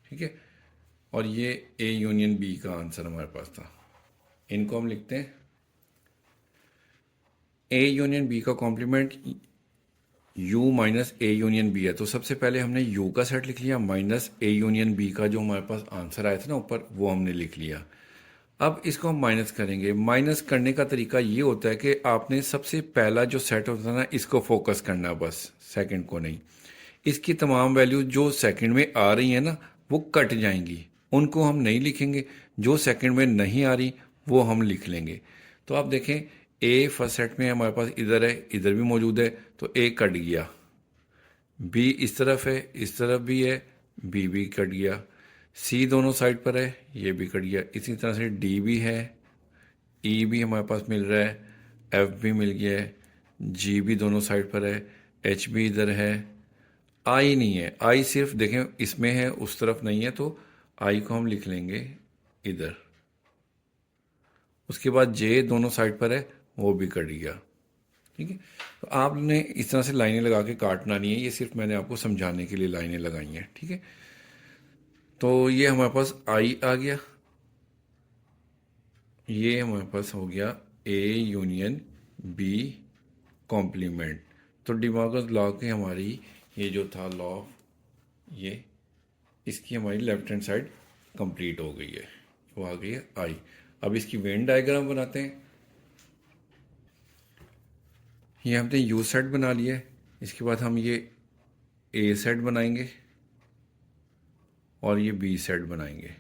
ठीक है। और ये ए यूनियन बी का आंसर हमारे पास था। इनको हम लिखते हैं ए यूनियन बी का complement U minus A union B है। तो सबसे पहले हमने यू का सेट लिख लिया माइनस ए यूनियन बी का जो हमारे पास आंसर आया था ना ऊपर, वो हमने लिख लिया। अब इसको हम माइनस करेंगे। माइनस करने का तरीका ये होता है कि आपने सबसे पहला जो सेट होता है ना, इसको फोकस करना, बस सेकंड को नहीं। इसकी तमाम वैल्यू जो सेकंड में आ रही है ना वो कट जाएंगी, उनको हम नहीं लिखेंगे। जो सेकंड में नहीं आ रही वो हम लिख लेंगे। तो आप देखें ए फर्स्ट सेट में हमारे पास इधर है, इधर भी मौजूद है, तो ए कट गया। बी इस तरफ है, इस तरफ भी है, बी भी कट गया। सी दोनों साइड पर है, ये भी कट गया। इसी तरह से डी भी है, ई भी हमारे पास मिल रहा है, एफ भी मिल गया है, जी भी दोनों साइड पर है, एच भी इधर है, आई नहीं है। आई सिर्फ देखें इसमें है, उस तरफ नहीं है, तो आई को हम लिख लेंगे इधर। उसके बाद जे दोनों साइड पर है, वो भी कट गया, ठीक है। तो आपने इस तरह से लाइनें लगा के काटना नहीं है, ये सिर्फ मैंने आपको समझाने के लिए लाइनें लगाई हैं, ठीक है। तो ये हमारे पास आई आ गया, ये हमारे पास हो गया ए यूनियन बी कॉम्प्लीमेंट। तो डिमॉर्गन्स लॉ की हमारी ये जो था लॉ, ये इसकी हमारी लेफ्ट हैंड साइड कंप्लीट हो गई है, वो आ गई है आई। अब इसकी वेन डायग्राम बनाते हैं। ये हमने यू सेट बना लिया है, इसके बाद हम ये ए सेट बनाएंगे और ये बी सेट बनाएंगे।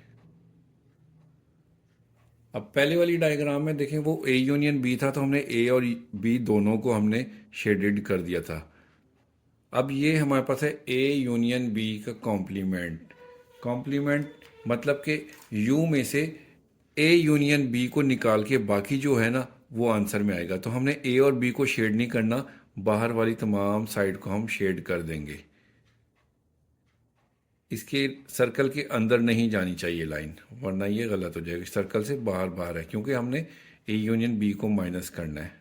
अब पहले वाली डायग्राम में देखें वो ए यूनियन बी था, तो हमने ए और बी दोनों को हमने शेडेड कर दिया था। अब ये हमारे पास है ए यूनियन बी का कॉम्प्लीमेंट। कॉम्प्लीमेंट मतलब कि यू में से ए यूनियन बी को निकाल के बाकी जो है ना वो आंसर में आएगा। तो हमने ए और बी को शेड नहीं करना, बाहर वाली तमाम साइड को हम शेड कर देंगे। इसके सर्कल के अंदर नहीं जानी चाहिए लाइन, वरना ये गलत हो जाएगा। सर्कल से बाहर बाहर है क्योंकि हमने ए यूनियन बी को माइनस करना है।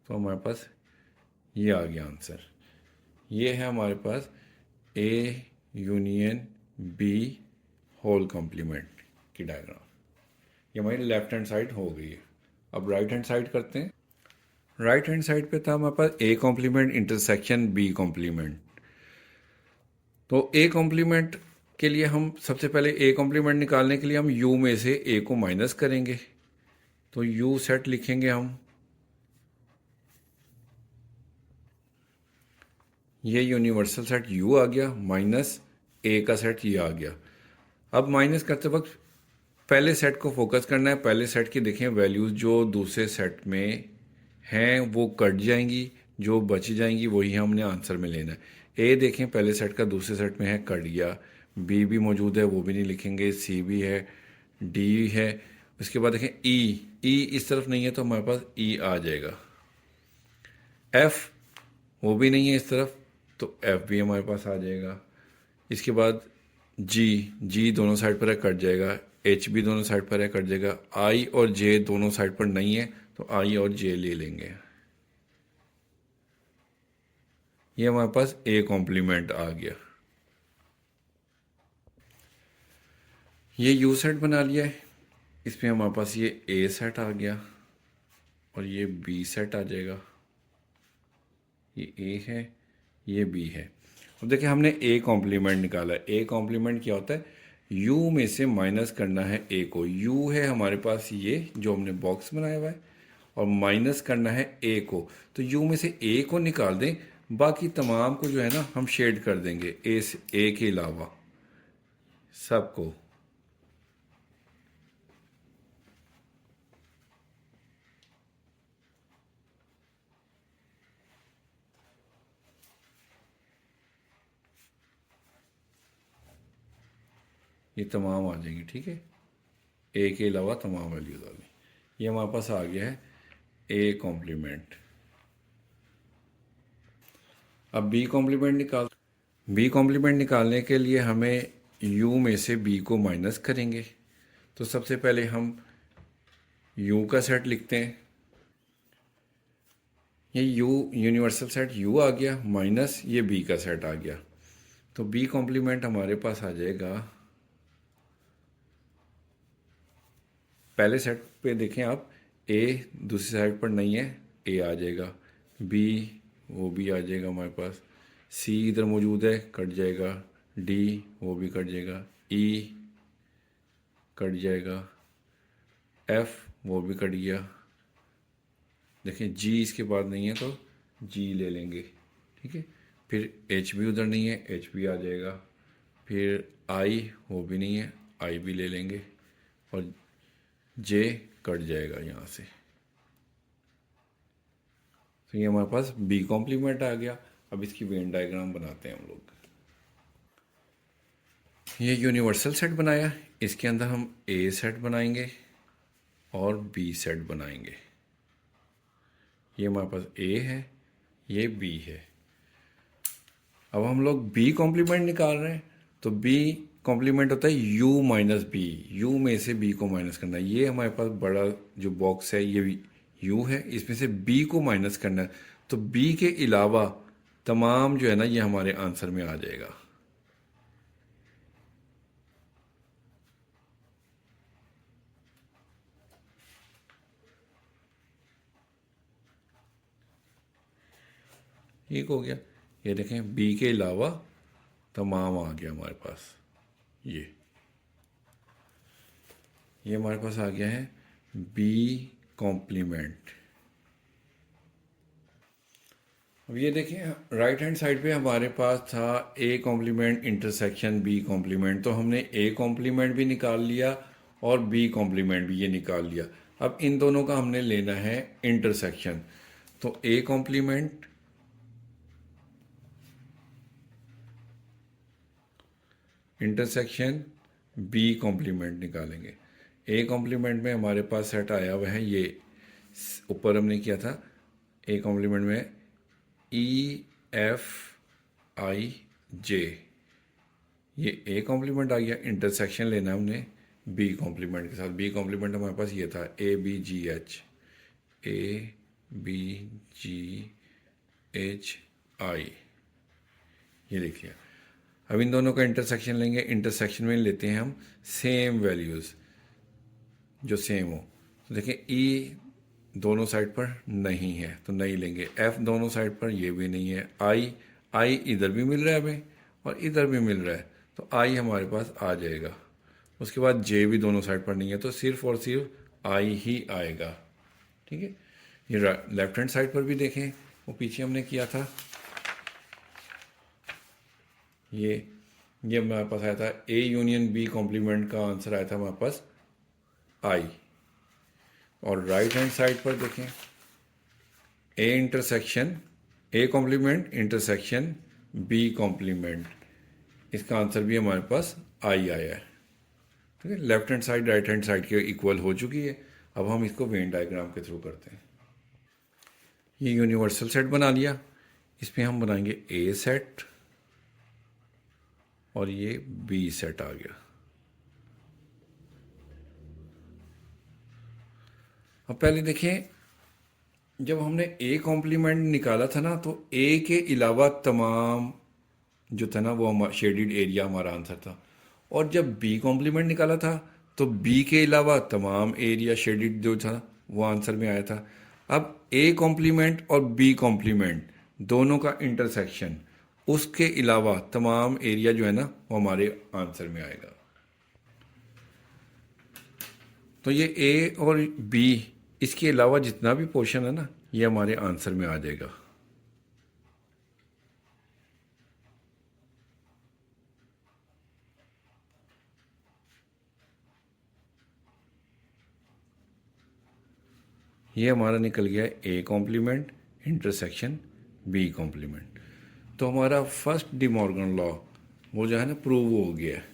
तो हमारे पास ये आ गया आंसर। ये है हमारे पास A union B whole complement की डायग्राम। ये हमारी लेफ्ट हैंड साइड हो गई है। अब राइट हैंड साइड करते हैं। राइट हैंड साइड पे था हमारे पास A complement intersection B complement. तो ए कॉम्प्लीमेंट के लिए हम सबसे पहले ए कॉम्प्लीमेंट निकालने के लिए हम यू में से ए को माइनस करेंगे। तो यू सेट लिखेंगे हम, ये यूनिवर्सल सेट यू आ गया, माइनस ए का सेट ये आ गया। अब माइनस करते वक्त पहले सेट को फोकस करना है। पहले सेट की देखें वैल्यूज़ जो दूसरे सेट में हैं वो कट जाएंगी, जो बच जाएंगी वही हमने आंसर में लेना है। ए देखें पहले सेट का दूसरे सेट में है, कट गया। बी भी मौजूद है, वो भी नहीं लिखेंगे। सी भी है, डी है। उसके बाद देखें ई, ई इस तरफ नहीं है तो हमारे पास ई आ जाएगा। एफ, वो भी नहीं है इस तरफ तो एफ भी हमारे पास आ जाएगा। इसके बाद जी, जी दोनों साइड पर है, कट जाएगा। एच भी दोनों साइड पर है, कट जाएगा। आई और जे दोनों साइड पर नहीं है तो आई और जे ले लेंगे। ये हमारे पास ए कॉम्प्लीमेंट आ गया। ये यू सेट बना लिया है, इसमें हमारे पास ये ए सेट आ गया और ये बी सेट आ जाएगा। ये ए है, ये बी है। अब देखिए हमने ए कॉम्प्लीमेंट निकाला है। ए कॉम्प्लीमेंट क्या होता है, यू में से माइनस करना है ए को। यू है हमारे पास ये जो हमने बॉक्स बनाया हुआ है और माइनस करना है ए को। तो यू में से ए को निकाल दें, बाकी तमाम को जो है ना हम शेड कर देंगे ए से, ए के अलावा सबको। ये तमाम आ जाएंगे, ठीक है। ए के अलावा तमाम वैल्यूज आ गई। ये हमारे पास आ गया है ए कॉम्प्लीमेंट। अब बी कॉम्प्लीमेंट निकालने के लिए हमें यू में से बी को माइनस करेंगे। तो सबसे पहले हम यू का सेट लिखते हैं। ये यू यूनिवर्सल सेट यू आ गया, माइनस ये बी का सेट आ गया। तो बी कॉम्प्लीमेंट हमारे पास आ जाएगा, पहले सेट पे देखें आप, ए दूसरी साइड पर नहीं है, ए आ जाएगा। बी, वो भी आ जाएगा हमारे पास। सी इधर मौजूद है, कट जाएगा। डी, वो भी कट जाएगा। ई कट जाएगा। एफ, वो भी कट गया। देखें जी इसके बाद नहीं है तो जी ले लेंगे, ठीक है। फिर एच भी उधर नहीं है, एच भी आ जाएगा। फिर आई, वो भी नहीं है, आई भी ले लेंगे। और जे कट जाएगा यहाँ से। तो ये हमारे पास बी कॉम्प्लीमेंट आ गया। अब इसकी वेन डायग्राम बनाते हैं हम लोग। ये यूनिवर्सल सेट बनाया, इसके अंदर हम ए सेट बनाएंगे और बी सेट बनाएंगे। ये हमारे पास ए है, ये बी है। अब हम लोग बी कॉम्प्लीमेंट निकाल रहे हैं तो बी कॉम्प्लीमेंट होता है यू माइनस बी। यू में से बी को माइनस करना है। ये हमारे पास बड़ा जो बॉक्स है ये यू है, इसमें से बी को माइनस करना है। तो बी के अलावा तमाम जो है ना ये हमारे आंसर में आ जाएगा। ठीक हो गया। ये देखें बी के अलावा तमाम आ गया हमारे पास। ये हमारे पास आ गया है बी कॉम्प्लीमेंट। अब ये देखें राइट हैंड साइड पे हमारे पास था A complement intersection B complement. तो हमने ए कॉम्प्लीमेंट भी निकाल लिया और बी कॉम्प्लीमेंट भी ये निकाल लिया। अब इन दोनों का हमने लेना है इंटरसेक्शन। तो A complement intersection B complement निकालेंगे। ए कॉम्प्लीमेंट में हमारे पास सेट आया हुआ है, ये ऊपर हमने किया था। ए कॉम्प्लीमेंट में ई एफ आई जे, ये ए कॉम्प्लीमेंट आ गया। इंटरसेक्शन लेना हमने बी कॉम्प्लीमेंट के साथ। बी कॉम्प्लीमेंट हमारे पास ये था A B G H, A B G H I, ये लिख लिया। अब इन दोनों का इंटरसेक्शन लेंगे। इंटरसेक्शन में लेते हैं हम सेम वैल्यूज़ जो सेम हो। तो देखें ई दोनों साइड पर नहीं है तो नहीं लेंगे। एफ दोनों साइड पर, ये भी नहीं है। आई इधर भी मिल रहा है हमें और इधर भी मिल रहा है तो आई हमारे पास आ जाएगा। उसके बाद जे भी दोनों साइड पर नहीं है तो सिर्फ और सिर्फ आई ही आएगा, ठीक है। ये लेफ्ट हैंड साइड पर भी देखें, वो पीछे हमने किया था। ये ये हमारे पास आया था ए यूनियन बी कॉम्प्लीमेंट का आंसर आया था हमारे पास आई। और राइट हैंड साइड पर देखें A intersection A complement intersection B complement, इसका आंसर भी हमारे पास आई आया है। ठीक है, left hand side right hand side के इक्वल हो चुकी है। अब हम इसको वेन डायग्राम के थ्रू करते हैं। ये यूनिवर्सल सेट बना लिया, इसमें हम बनाएंगे ए सेट और ये बी सेट आ गया। अब पहले देखें, जब हमने ए कॉम्प्लीमेंट निकाला था ना, तो ए के अलावा तमाम जो था ना वो शेडिड एरिया हमारा आंसर था। और जब बी कॉम्प्लीमेंट निकाला था तो बी के अलावा तमाम एरिया शेडिड जो था वो आंसर में आया था। अब ए कॉम्प्लीमेंट और बी कॉम्प्लीमेंट दोनों का इंटरसेक्शन, उसके अलावा तमाम एरिया जो है ना वो हमारे आंसर में आएगा। तो ये ए और बी, इसके अलावा जितना भी पोर्शन है ना ये हमारे आंसर में आ जाएगा। ये हमारा निकल गया A complement intersection B complement. तो हमारा फर्स्ट डिमॉर्गन लॉ वो जो है ना प्रूव हो गया है।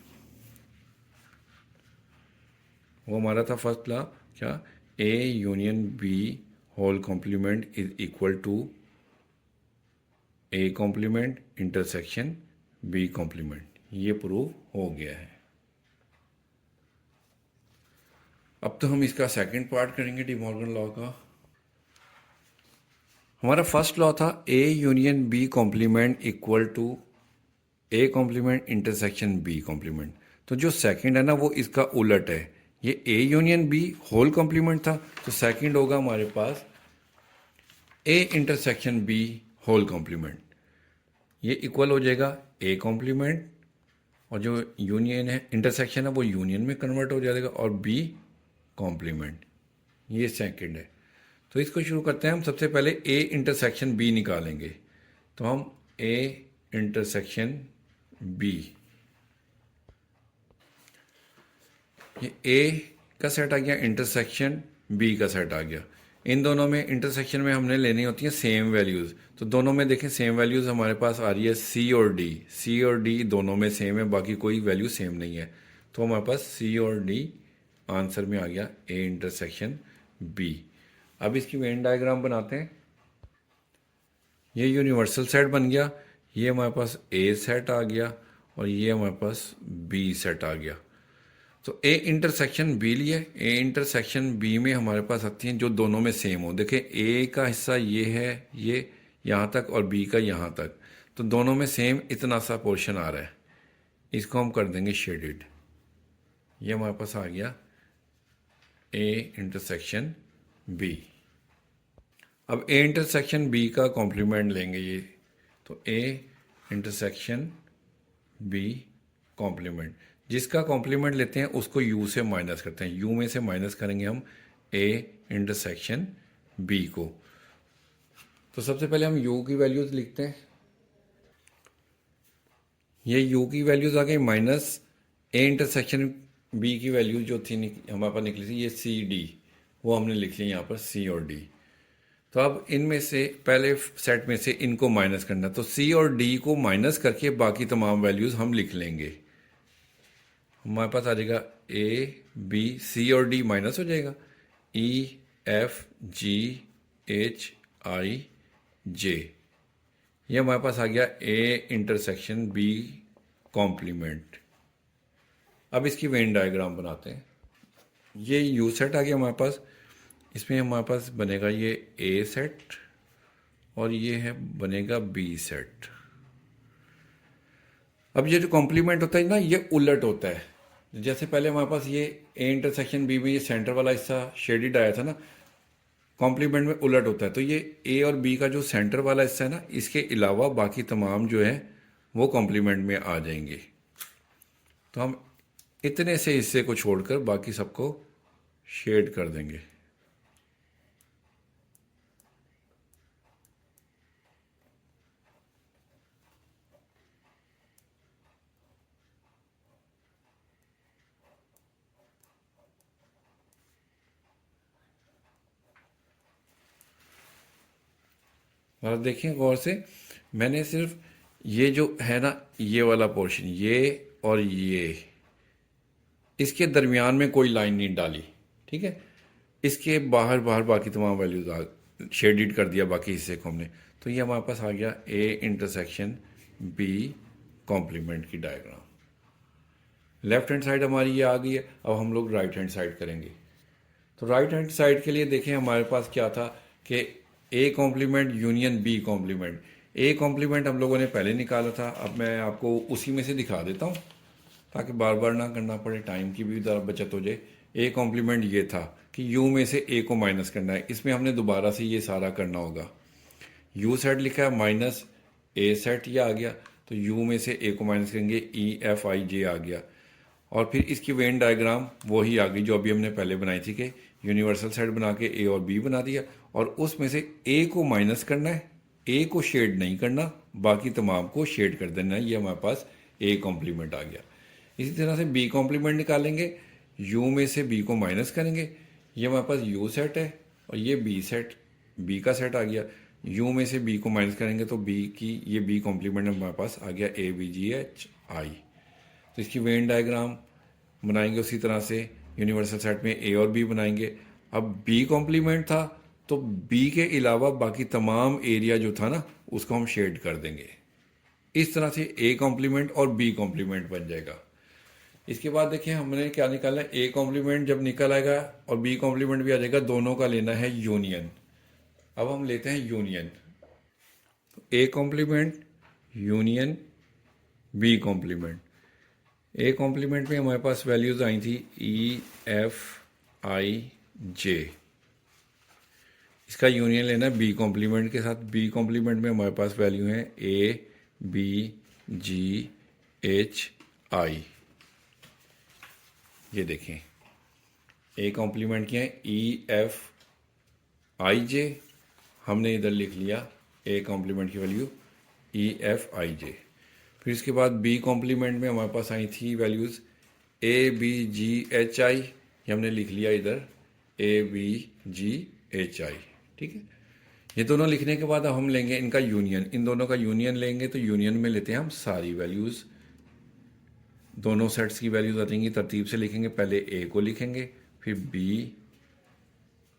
वो हमारा था फर्स्ट लॉ क्या, A union B whole complement is equal to A complement intersection B complement. ये प्रूव हो गया है। अब तो हम इसका सेकंड पार्ट करेंगे डिमॉर्गन लॉ का। हमारा फर्स्ट लॉ था A union B complement equal to A complement intersection B complement. तो जो सेकंड है ना वो इसका उलट है। ये A union B whole complement था, तो सेकंड होगा हमारे पास A intersection B whole complement. ये इक्वल हो जाएगा ए कॉम्प्लीमेंट, और जो यूनियन है इंटरसेक्शन है वो यूनियन में कन्वर्ट हो जाएगा, और बी कॉम्प्लीमेंट। ये सेकंड है। तो इसको शुरू करते हैं हम। सबसे पहले ए इंटरसेक्शन बी निकालेंगे। तो हम ए इंटरसेक्शन बी, ये ए का सेट आ गया, इंटरसेक्शन बी का सेट आ गया। इन दोनों में इंटरसेक्शन में हमने लेनी होती है सेम वैल्यूज़। तो दोनों में देखें सेम वैल्यूज़ हमारे पास आ रही है सी और डी। सी और डी दोनों में सेम है, बाकी कोई वैल्यू सेम नहीं है। तो हमारे पास सी और डी आंसर में आ गया ए इंटरसेक्शन बी। अब इसकी वेन डायग्राम बनाते हैं। ये यूनिवर्सल सेट बन गया, ये हमारे पास ए सेट आ गया और ये हमारे पास बी सेट आ गया। तो ए इंटरसेक्शन बी लिए, ए इंटरसेक्शन बी में हमारे पास आती हैं जो दोनों में सेम हो। देखें ए का हिस्सा ये है, ये यहाँ तक, और बी का यहाँ तक, तो दोनों में सेम इतना सा पोर्शन आ रहा है। इसको हम कर देंगे शेडेड। ये हमारे पास आ गया ए इंटरसेक्शन बी। अब ए इंटरसेक्शन बी का कॉम्प्लीमेंट लेंगे ये। तो ए इंटरसेक्शन बी कॉम्प्लीमेंट, जिसका कॉम्प्लीमेंट लेते हैं उसको यू से माइनस करते हैं। यू में से माइनस करेंगे हम ए इंटरसेक्शन बी को। तो सबसे पहले हम यू की वैल्यूज लिखते हैं। ये यू की वैल्यूज आ गई माइनस ए इंटरसेक्शन बी की वैल्यू जो थी हमारे पास निकली थी, ये सी डी, वो हमने लिख लिया यहाँ पर सी और डी। तो अब इनमें से पहले सेट में से इनको माइनस करना, तो सी और डी को माइनस करके बाकी तमाम वैल्यूज़ हम लिख लेंगे। हमारे पास आ जाएगा ए बी, सी और डी माइनस हो जाएगा, ई एफ जी एच आई जे। ये हमारे पास आ गया ए इंटरसेक्शन बी कॉम्प्लीमेंट। अब इसकी वेन डायग्राम बनाते हैं। ये यू सेट आ गया हमारे पास, इसमें हमारे पास बनेगा ये ए सेट और ये है बनेगा बी सेट। अब ये जो कॉम्प्लीमेंट होता है ना ये उलट होता है। जैसे पहले हमारे पास ये ए इंटरसेक्शन बी में ये सेंटर वाला हिस्सा शेडिड आया था ना, कॉम्प्लीमेंट में उलट होता है। तो ये ए और बी का जो सेंटर वाला हिस्सा है ना, इसके अलावा बाकी तमाम जो है वो कॉम्प्लीमेंट में आ जाएंगे। तो हम इतने से हिस्से को छोड़कर बाकी सबको शेड कर देंगे। और अब देखें गौर से, मैंने सिर्फ ये जो है ना, ये वाला पोर्शन, ये और ये, इसके दरमियान में कोई लाइन नहीं डाली, ठीक है। इसके बाहर बाहर बाकी तमाम वैल्यूज शेडिड कर दिया बाकी हिस्से को हमने। तो ये हमारे पास आ गया ए इंटरसेक्शन बी कॉम्प्लीमेंट की डायग्राम। लेफ्ट हैंड साइड हमारी ये आ गई है। अब हम लोग राइट हैंड साइड करेंगे। तो राइट हैंड साइड के लिए देखें हमारे पास क्या था कि A complement union B complement. A complement हम लोगों ने पहले निकाला था, अब मैं आपको उसी में से दिखा देता हूँ ताकि बार बार ना करना पड़े, टाइम की भी बचत हो जाए। ए कॉम्प्लीमेंट ये था कि यू में से ए को माइनस करना है, इसमें हमने दोबारा से ये सारा करना होगा। यू सेट लिखा है माइनस ए सेट, ये आ गया, तो यू में से ए को माइनस करेंगे, ई एफ आई जे आ गया। और फिर इसकी वेन डायग्राम वही आ गई जो अभी हमने पहले बनाई थी कि यूनिवर्सल सेट बना के ए और बी बना दिया, और उसमें से ए को माइनस करना है, ए को शेड नहीं करना, बाकी तमाम को शेड कर देना है। ये हमारे पास ए कॉम्प्लीमेंट आ गया। इसी तरह से बी कॉम्प्लीमेंट निकालेंगे, यू में से बी को माइनस करेंगे, ये हमारे पास यू सेट है और ये बी सेट, बी का सेट आ गया। यू में से बी को माइनस करेंगे तो बी की ये बी कॉम्प्लीमेंट हमारे पास आ गया ए बी जी एच आई। तो इसकी वेन डायग्राम बनाएंगे उसी तरह से, यूनिवर्सल सेट में ए और बी बनाएंगे। अब बी कॉम्प्लीमेंट था तो बी के अलावा बाकी तमाम एरिया जो था ना उसको हम शेड कर देंगे। इस तरह से ए कॉम्प्लीमेंट और बी कॉम्प्लीमेंट बन जाएगा। इसके बाद देखिए हमने क्या निकालना है, ए कॉम्प्लीमेंट जब निकल आएगा और बी कॉम्प्लीमेंट भी आ जाएगा, दोनों का लेना है यूनियन। अब हम लेते हैं union, A complement union B complement. A complement में हमारे पास वैल्यूज आई थी ई एफ आई जे, इसका यूनियन लेना है बी कॉम्प्लीमेंट के साथ। बी कॉम्प्लीमेंट में हमारे पास वैल्यू है A B G H I. ये देखें ए कॉम्प्लीमेंट किया है ई एफ आई जे, हमने इधर लिख लिया ए कॉम्प्लीमेंट की वैल्यू ई एफ आई जे। फिर इसके बाद बी कॉम्प्लीमेंट में हमारे पास आई थी values A B G H I, ये हमने लिख लिया इधर ए बी जी एच आई, ठीक है। ये दोनों लिखने के बाद अब हम लेंगे इनका यूनियन, इन दोनों का यूनियन लेंगे। तो यूनियन में लेते हैं हम सारी वैल्यूज़, दोनों सेट्स की वैल्यूज आ जाएंगी। तरतीब से लिखेंगे, पहले ए को लिखेंगे, फिर बी,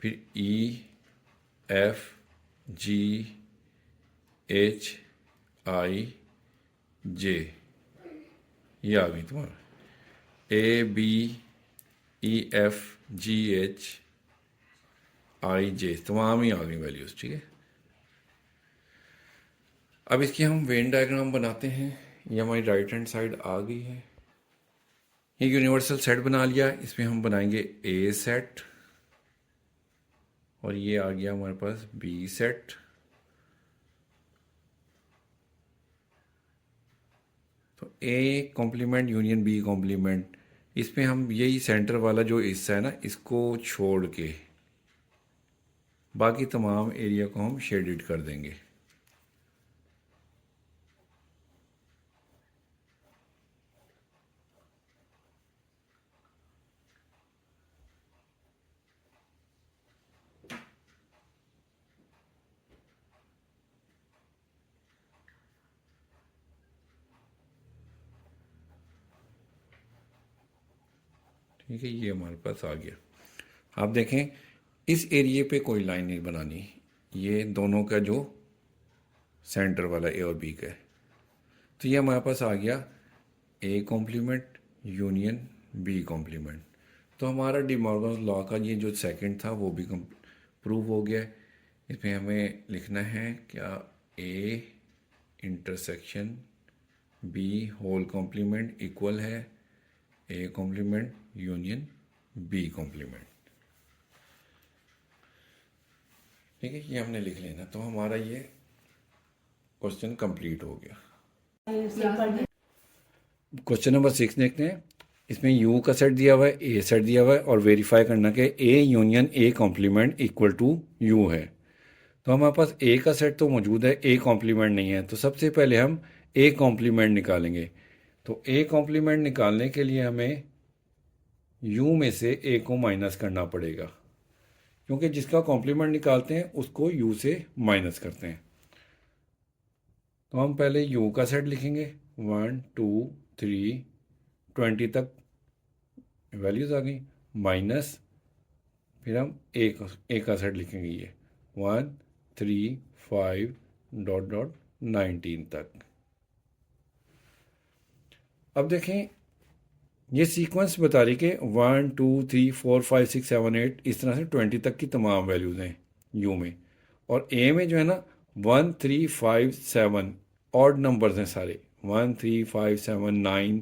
फिर ई एफ जी एच आई जे, ये आ गई तुम्हारा A B E F G H I J, तमाम ही आ गई वैल्यूज, ठीक है। अब इसकी हम वेन डायग्राम बनाते हैं। ये हमारी राइट हैंड साइड आ गई है। ये यूनिवर्सल सेट बना लिया, इसमें हम बनाएंगे ए सेट और ये आ गया हमारे पास बी सेट। तो A complement union B complement, इसमें हम यही सेंटर वाला जो हिस्सा है ना इसको छोड़ के बाकी तमाम एरिया को हम शेडेड कर देंगे। ठीक है, ये हमारे पास आ गया। आप देखें इस एरिए पे कोई लाइन नहीं बनानी, ये दोनों का जो सेंटर वाला ए और बी का है। तो ये हमारे पास आ गया A complement union B complement. तो हमारा डी मॉर्गन लॉ का ये जो सेकंड था वो भी प्रूव हो गया है। इसमें हमें लिखना है क्या, A intersection B whole complement equal है A complement union B complement, ठीक है। ये हमने लिख लेना, तो हमारा ये क्वेश्चन कंप्लीट हो गया। क्वेश्चन नंबर 6 देखते हैं। इसमें यू का सेट दिया हुआ है, ए सेट दिया हुआ है और वेरीफाई करना कि A union A complement equal to U है। तो हमारे पास ए का सेट तो मौजूद है, ए कॉम्प्लीमेंट नहीं है। तो सबसे पहले हम ए कॉम्प्लीमेंट निकालेंगे। तो ए कॉम्प्लीमेंट निकालने के लिए हमें यू में से ए को माइनस करना पड़ेगा, क्योंकि जिसका कॉम्प्लीमेंट निकालते हैं उसको यू से माइनस करते हैं। तो हम पहले यू का सेट लिखेंगे 1 2 3 20 तक वैल्यूज़ आ गई, माइनस फिर हम ए का सेट लिखेंगे ये 1 3 5 डॉट डॉट 19 तक। अब देखें ये सीक्वेंस बता रही कि 1 2 3 4 5 6 7 8 इस तरह से 20 तक की तमाम वैल्यूज़ हैं यू में, और ए में जो है ना 1 3 5 7 ऑड नंबर्स हैं सारे, 1 3 5 7 9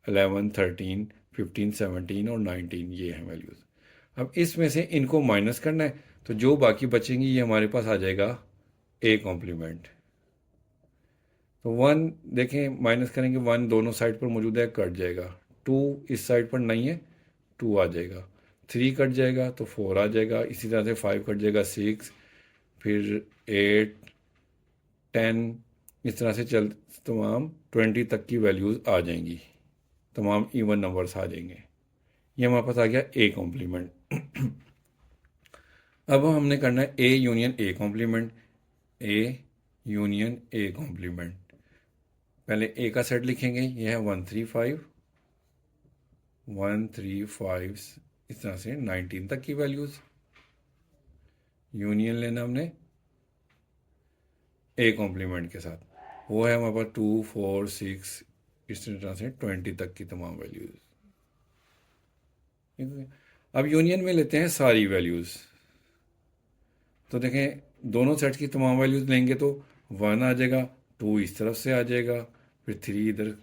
11 13 15 17 और 19 ये हैं वैल्यूज़। अब इसमें से इनको माइनस करना है, तो जो बाकी बचेंगी ये हमारे पास आ जाएगा ए कॉम्प्लीमेंट। तो 1 देखें माइनस करेंगे, 1 दोनों साइड पर मौजूद है, कट जाएगा, 2 इस साइड पर नहीं है, 2 आ जाएगा, 3 कट जाएगा तो 4 आ जाएगा, इसी तरह से 5 कट जाएगा 6, फिर 8 10, इस तरह से चल तमाम 20 तक की वैल्यूज़ आ जाएंगी, तमाम इवन नंबर्स आ जाएंगे। ये हमारे पास आ गया ए कॉम्प्लीमेंट। अब हमने करना है A union A complement, A union A complement. पहले ए का सेट लिखेंगे, ये है 1 3 5 1 3 5 इस तरह से 19 तक की वैल्यूज़। यूनियन लेना हमने ए कॉम्प्लीमेंट के साथ, वो है हमारे पास 2 4 6 इस तरह से 20 तक की तमाम वैल्यूज़। अब यूनियन में लेते हैं सारी वैल्यूज़, तो देखें दोनों सेट की तमाम वैल्यूज़ लेंगे तो 1 आ जाएगा, 2 इस तरफ से आ जाएगा, फिर 3 इधर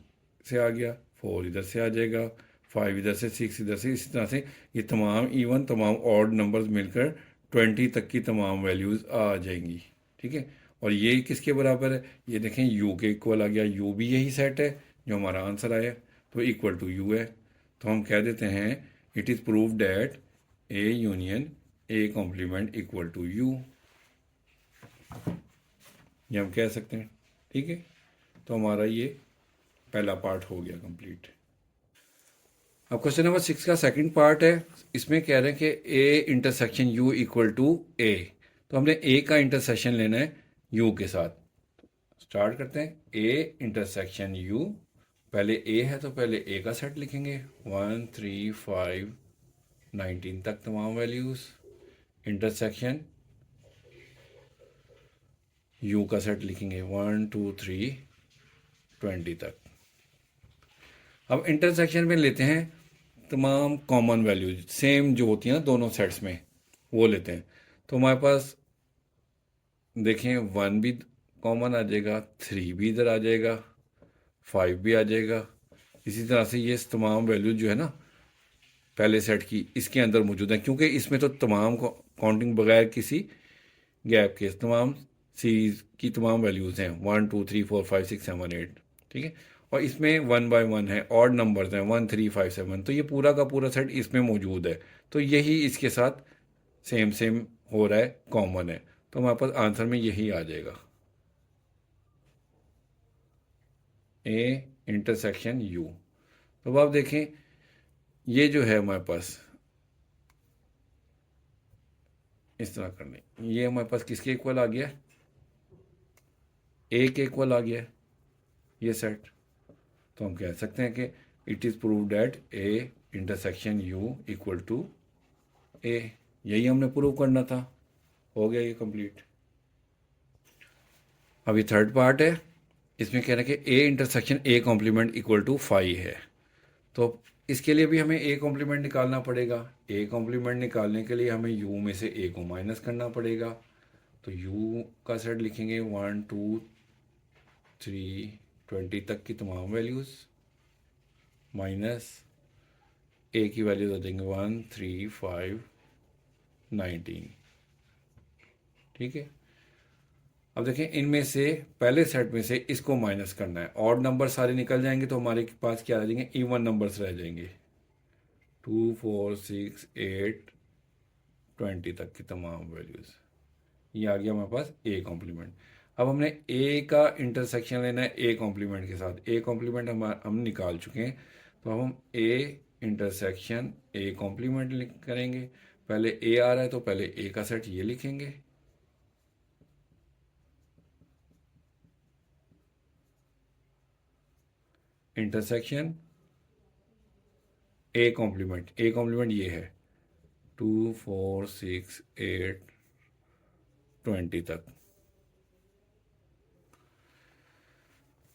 से आ गया, 4 इधर से आ जाएगा, 5 इधर से, 6 इधर से, इसी तरह से ये तमाम इवन तमाम ऑड नंबर्स मिलकर 20 तक की तमाम वैल्यूज़ आ जाएंगी। ठीक है, और ये किसके बराबर है, ये देखें यू के इक्वल आ गया, यू भी यही सेट है जो हमारा आंसर आया, तो इक्वल टू यू है। तो हम कह देते हैं it is proved that A union A complement equal to U, ये हम कह सकते हैं। ठीक है, तो हमारा ये पहला पार्ट हो गया कंप्लीट। अब क्वेश्चन नंबर 6 का सेकंड पार्ट है, इसमें कह रहे हैं कि A intersection U equal to A, तो हमने ए का इंटरसेक्शन लेना है यू के साथ। स्टार्ट करते हैं, ए इंटरसेक्शन यू, पहले ए है तो पहले ए का सेट लिखेंगे 1 3 5 19 तक तमाम वैल्यूज़, इंटरसेक्शन यू का सेट लिखेंगे 1 2 3 20 तक। अब इंटरसेक्शन में लेते हैं तमाम कॉमन वैल्यूज सेम जो होती हैं ना दोनों सेट्स में, वो लेते हैं, तो हमारे पास देखें 1 भी कॉमन आ जाएगा, 3 भी इधर आ जाएगा, 5 भी आ जाएगा, इसी तरह से ये तमाम वैल्यूज जो है ना पहले सेट की इसके अंदर मौजूद हैं, क्योंकि इसमें तो तमाम काउंटिंग बगैर किसी गैप के तमाम सीरीज की तमाम वैल्यूज़ हैं 1 2 3 4 5 6 7 8। ठीक है, और इसमें 1 बाय 1 है, ऑड नंबर्स हैं 1 3 5 7, तो ये पूरा का पूरा सेट इसमें मौजूद है, तो यही इसके साथ सेम सेम हो रहा है, कॉमन है, तो हमारे पास आंसर में यही आ जाएगा ए इंटरसेक्शन यू। तो अब आप देखें ये जो है हमारे पास इस तरह करने, ये हमारे पास किसके इक्वल आ गया, ए के इक्वल आ गया ये सेट, तो हम कह सकते हैं कि it is proved that A intersection U equal to A, यही हमने प्रूव करना था, हो गया ये कंप्लीट। अभी थर्ड पार्ट है, इसमें कह रहे हैं कि A intersection A complement equal to 5 है, तो इसके लिए भी हमें ए कॉम्प्लीमेंट निकालना पड़ेगा। ए कॉम्प्लीमेंट निकालने के लिए हमें यू में से ए को माइनस करना पड़ेगा, तो यू का सेट लिखेंगे 1 2 3 20 तक की तमाम वैल्यूज़, माइनस ए की वैल्यूज आ जाएंगे 1 3 5 19। ठीक है, अब देखें इनमें से पहले सेट में से इसको माइनस करना है, ऑड नंबर सारे निकल जाएंगे तो हमारे पास क्या रह जाएंगे, इवन नंबर्स रह जाएंगे 2 4 6 8 20 तक की तमाम वैल्यूज़, ये आ गया हमारे पास ए कॉम्प्लीमेंट। अब हमने ए का इंटरसेक्शन लेना है ए कॉम्प्लीमेंट के साथ, ए कॉम्प्लीमेंट हम निकाल चुके हैं, तो अब हम ए इंटरसेक्शन ए कॉम्प्लीमेंट करेंगे, पहले ए आ रहा है तो पहले ए का सेट ये लिखेंगे, इंटरसेक्शन ए कॉम्प्लीमेंट ये है 2 4 6 8 20 तक।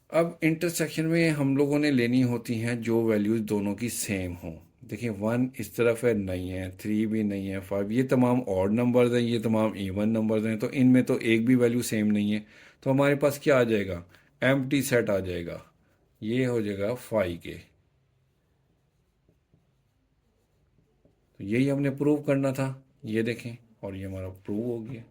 अब इंटरसेक्शन में हम लोगों ने लेनी होती हैं जो वैल्यूज़ दोनों की सेम हों। देखिए 1 इस तरफ है, नहीं है, 3 भी नहीं है, 5, ये तमाम ऑड नंबर्स हैं, ये तमाम इवन नंबर्स हैं, तो इनमें तो एक भी वैल्यू सेम नहीं है। तो हमारे पास क्या आ जाएगा, एम्प्टी सेट आ जाएगा, ये हो जाएगा 5 के। तो यही हमने प्रूव करना था, ये देखें, और ये हमारा प्रूव हो गया।